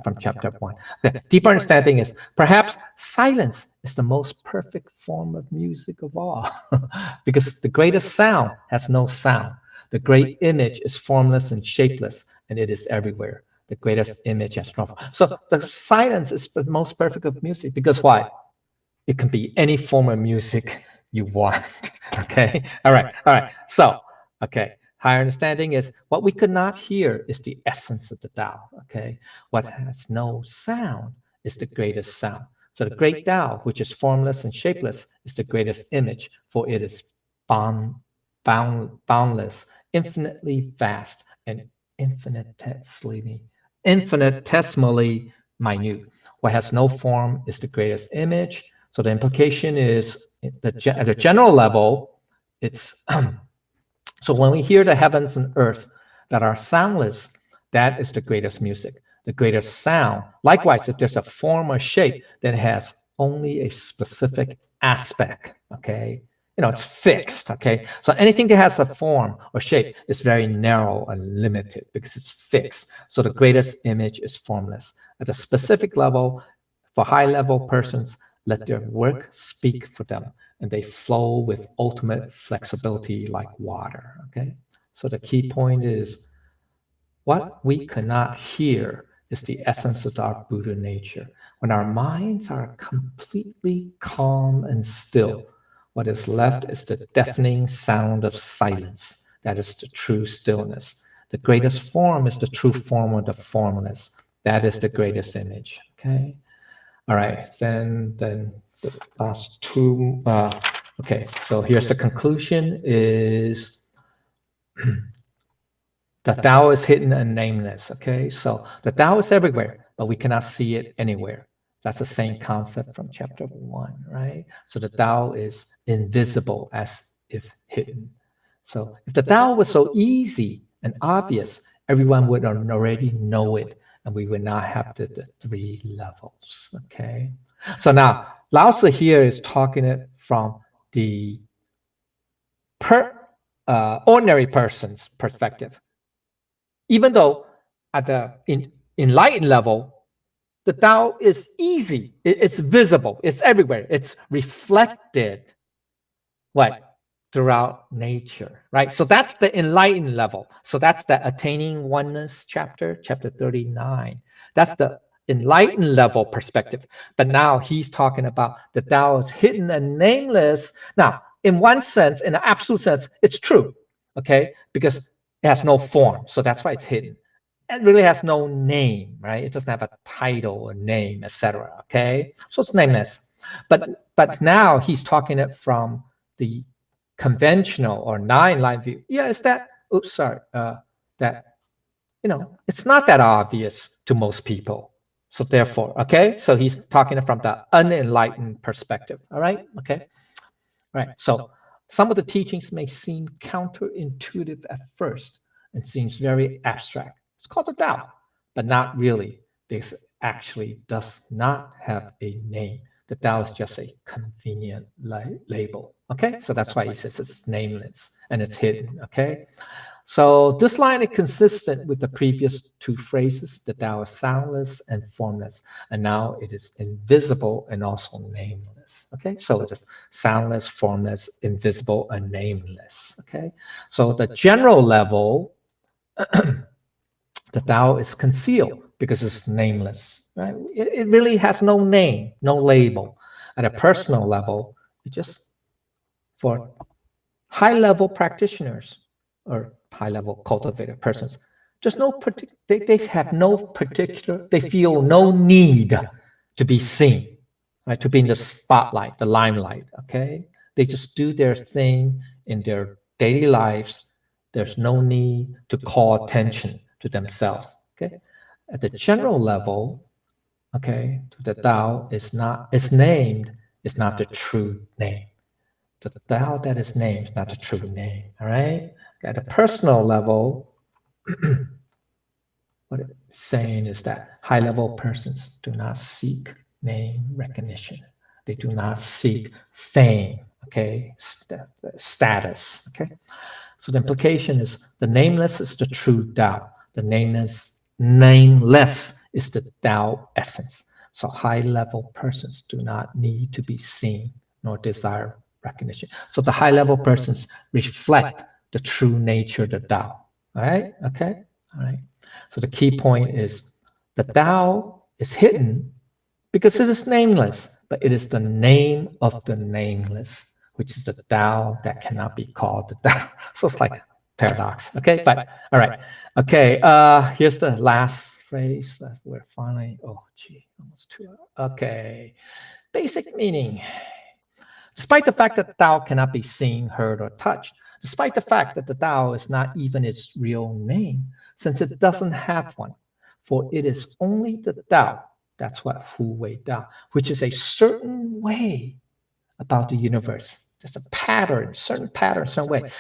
Speaker 1: from chapter 1. Okay. Deeper understanding is perhaps silence is the most perfect form of music of all, because the greatest sound has no sound. The great image is formless and shapeless, and it is everywhere. the greatest image as normal. So the silence is the most perfect of music because why? It can be any form of music you want. Okay. All right. So, okay. Higher understanding is what we could not hear is the essence of the Tao. Okay. What has no sound is the greatest sound. So the great Tao, which is formless and shapeless, is the greatest image, for it is boundless, infinitely vast, and infinitesimally minute. What has no form is the greatest image. So the implication is at a general level, it's so when we hear the heavens and earth that are soundless, that is the greatest music, the greatest sound. Likewise, if there's a form or shape that has only a specific aspect, okay, it's fixed, okay? So anything that has a form or shape is very narrow and limited because it's fixed. So the greatest image is formless. At a specific level, for high-level persons, let their work speak for them, and they flow with ultimate flexibility like water, okay? So the key point is what we cannot hear is the essence of our Buddha nature. When our minds are completely calm and still, what is left is the deafening sound of silence. That is the true stillness. The greatest form is the true form of the formless. That is the greatest image, okay? All right, then the last two, okay, so here's the conclusion is the Tao is hidden and nameless, okay? So the Tao is everywhere, but we cannot see it anywhere. That's the same concept from chapter 1, right? So the Tao is invisible as if hidden. So if the Tao was so easy and obvious, everyone would already know it, and we would not have the 3 levels, okay? So now, Lao Tzu here is talking it from the ordinary person's perspective. Even though at the enlightened level, the Tao is easy, it's visible, it's everywhere, it's reflected throughout nature, right? So that's the enlightened level. So that's the attaining oneness chapter 39. That's the enlightened level perspective. But now he's talking about the Tao is hidden and nameless. Now, in one sense, in an absolute sense, it's true, okay? Because it has no form, so that's why it's hidden. It really has no name, right? It doesn't have a title, a name, etc. Okay, so it's nameless. But now he's talking it from the conventional or nine-line view. Yeah, it's that. Oops, sorry. That it's not that obvious to most people. So therefore, okay. So he's talking it from the unenlightened perspective. All right. Okay. Right. So some of the teachings may seem counterintuitive at first and seems very abstract. It's called the Tao, but not really, because it actually does not have a name. The Tao is just a convenient label. Okay, so that's why he says it's nameless and it's hidden. Okay, so this line is consistent with the previous 2 phrases. The Tao is soundless and formless, and now it is invisible and also nameless. Okay, so it is soundless, formless, invisible, and nameless. Okay, so the general level, the Tao is concealed because it's nameless. Right? It really has no name, no label. At a personal level, it just for high-level practitioners or high-level cultivated persons, there's no they have no particular, they feel no need to be seen, right? To be in the spotlight, the limelight. Okay, they just do their thing in their daily lives. There's no need to call attention to themselves. Okay, at the general level, okay, the Tao is not, its named is not the true name. The Tao that is named is not the true name. All right. At a personal level, what it's saying is that high-level persons do not seek name recognition. They do not seek fame. Okay, status. Okay. So the implication is the nameless is the true Tao. The nameless is the Tao essence. So high-level persons do not need to be seen nor desire recognition. So the high-level persons reflect the true nature of the Tao. All right? Okay? All right. So the key point is the Tao is hidden because it is nameless, but it is the name of the nameless, which is the Tao that cannot be called the Tao. So it's like paradox. Okay, but all right. Okay, here's the last phrase that we're finally, almost 2 hours. Okay, basic meaning. Despite the fact that the Tao cannot be seen, heard, or touched, despite the fact that the Tao is not even its real name, since it doesn't have one, for it is only the Tao, that's what Fu Wei Tao, which is a certain way about the universe. There's a pattern, certain way.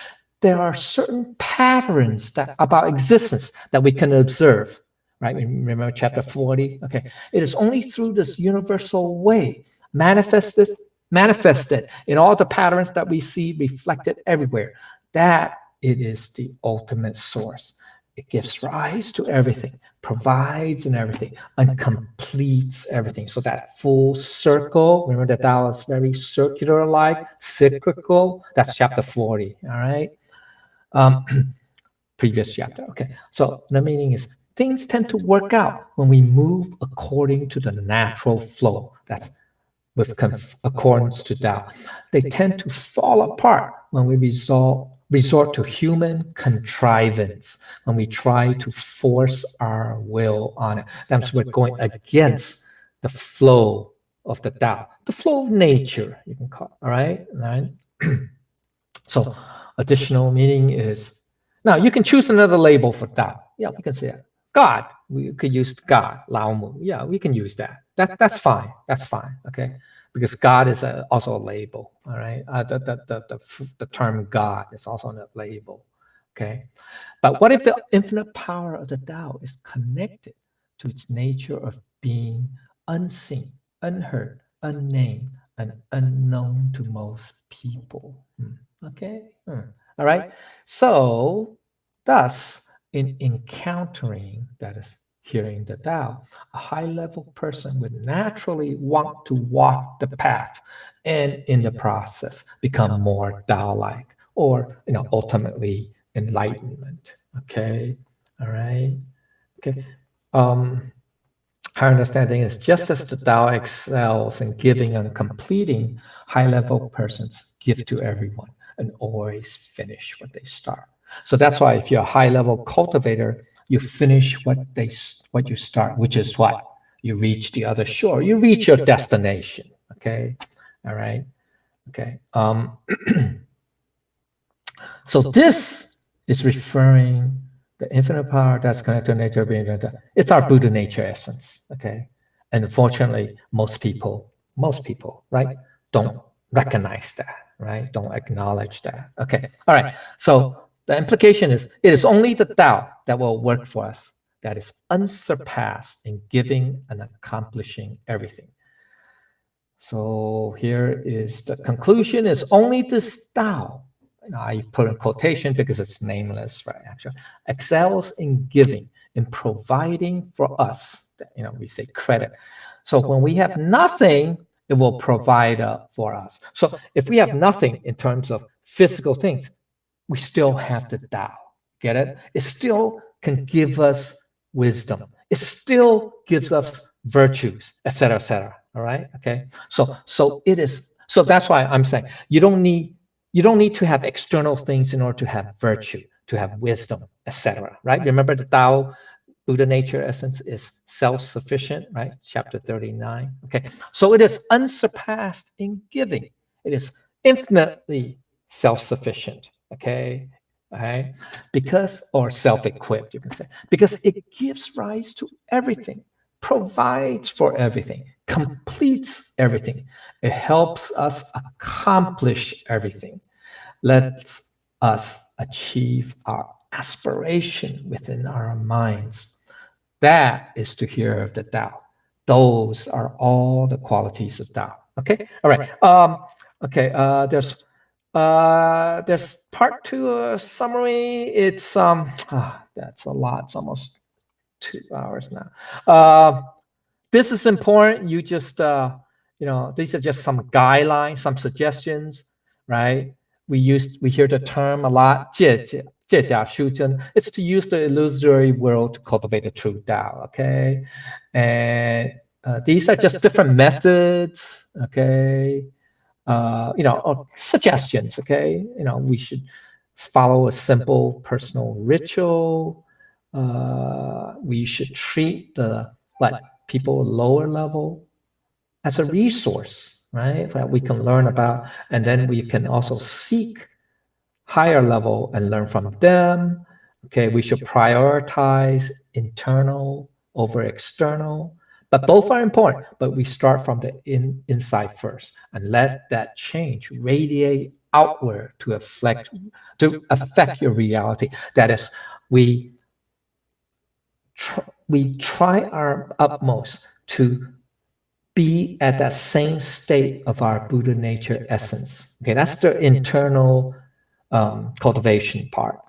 Speaker 1: There are certain patterns that about existence that we can observe, right? Remember chapter 40? Okay. It is only through this universal way manifested in all the patterns that we see reflected everywhere, that it is the ultimate source. It gives rise to everything, provides in everything, and completes everything. So that full circle, remember that Tao is very circular-like, cyclical. That's chapter 40, all right? Previous chapter, okay. So the meaning is things tend to work out when we move according to the natural flow. That's with accordance to Tao. They tend to fall apart when we resort to human contrivance, when we try to force our will on it. That's we're going against the flow of the Tao, the flow of nature, you can call it, all right? So additional meaning is, now you can choose another label for Tao. Yeah, we can say it. God, we could use God, Lao Mu. Yeah, we can use that. That's fine. That's fine. Okay, because God is also a label. All right, the term God is also a label. Okay, but what if the infinite power of the Tao is connected to its nature of being unseen, unheard, unnamed, and unknown to most people? Okay, all right. So, thus, in encountering, that is, hearing the Tao, a high-level person would naturally want to walk the path, and in the process, become more Tao-like, or ultimately enlightenment. Okay, all right. Okay. Our understanding is just as the Tao excels in giving and completing, high-level persons give to everyone and always finish what they start. So that's why if you're a high-level cultivator, you finish what you start, which is what? You reach the other shore. You reach your destination. Okay. All right. Okay. So this is referring the infinite power that's connected to nature being. It's our Buddha nature essence. Okay. And unfortunately, most people, right, don't recognize that, right? Don't acknowledge that. Okay. All right. So the implication is it is only the Tao that will work for us, that is unsurpassed in giving and accomplishing everything. So here is the conclusion: is only this Tao, I put in quotation because it's nameless, right? Actually, excels in giving, in providing for us. We say credit. So when we have nothing, it will provide for us. So if we have nothing in terms of physical things, we still have the Tao. Get it? It still can give us wisdom. It still gives us virtues, etc., etc. All right. Okay. So it is. So that's why I'm saying you don't need to have external things in order to have virtue, to have wisdom, etc. Right? Remember the Tao Buddha nature essence is self-sufficient, right? Chapter 39. Okay. So it is unsurpassed in giving. It is infinitely self-sufficient. Okay. All right. Because, or self-equipped, you can say, because it gives rise to everything, provides for everything, completes everything. It helps us accomplish everything. Lets us achieve our aspiration within our minds. That is to hear of the Tao. Those are all the qualities of Tao. Okay. All right. Okay. There's part two summary. It's that's a lot. It's almost 2 hours now. This is important. You just these are just some guidelines, some suggestions, right? We hear the term a lot, 戒 It's to use the illusory world to cultivate the true Tao. Okay, and these are just different methods. Okay, or suggestions. Okay, we should follow a simple personal ritual. We should treat the people lower level as a resource, right? That we can learn about, and then we can also seek higher level and learn from them. Okay, we should prioritize internal over external, but both are important. But we start from the inside first and let that change radiate outward to affect your reality. That is, we try our utmost to be at that same state of our Buddha nature essence. Okay, that's the internal cultivation part.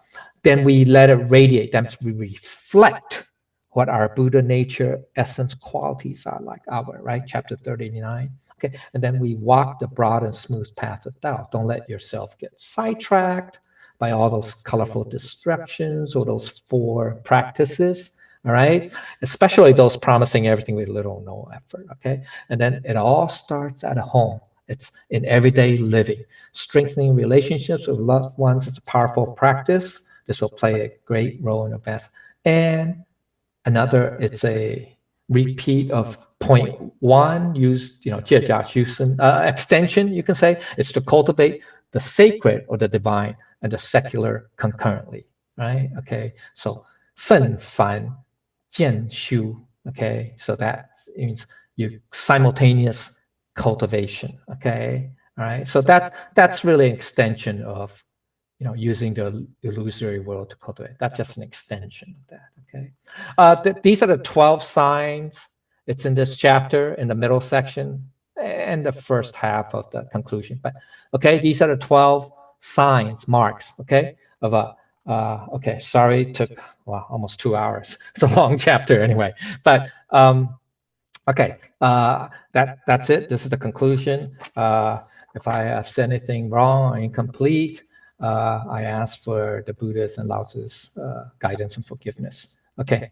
Speaker 1: Then we let it radiate. Then we reflect what our Buddha nature essence qualities are like our, right? Chapter 39. Okay, and then we walk the broad and smooth path of Tao. Don't let yourself get sidetracked by all those colorful distractions or those 4 practices. All right, especially those promising everything with little or no effort. Okay, and then it all starts at home. It's in everyday living. Strengthening relationships with loved ones is a powerful practice. This will play a great role in advance. And another, it's a repeat of point 1, used, extension, you can say. It's to cultivate the sacred or the divine and the secular concurrently, right? Okay, so 慎凡渐修, okay? So that means you simultaneous cultivation, okay? All right, so that's really an extension of using the illusory world to cultivate. That's just an extension of that. Okay, these are the 12 signs. It's in this chapter in the middle section and the first half of the conclusion. But okay, these are the 12 signs, marks. Okay, of a okay. Sorry, it took almost 2 hours. It's a long chapter anyway. But okay, that's it. This is the conclusion. If I have said anything wrong or incomplete, I ask for the Buddha's and Lao Tzu's guidance and forgiveness. Okay.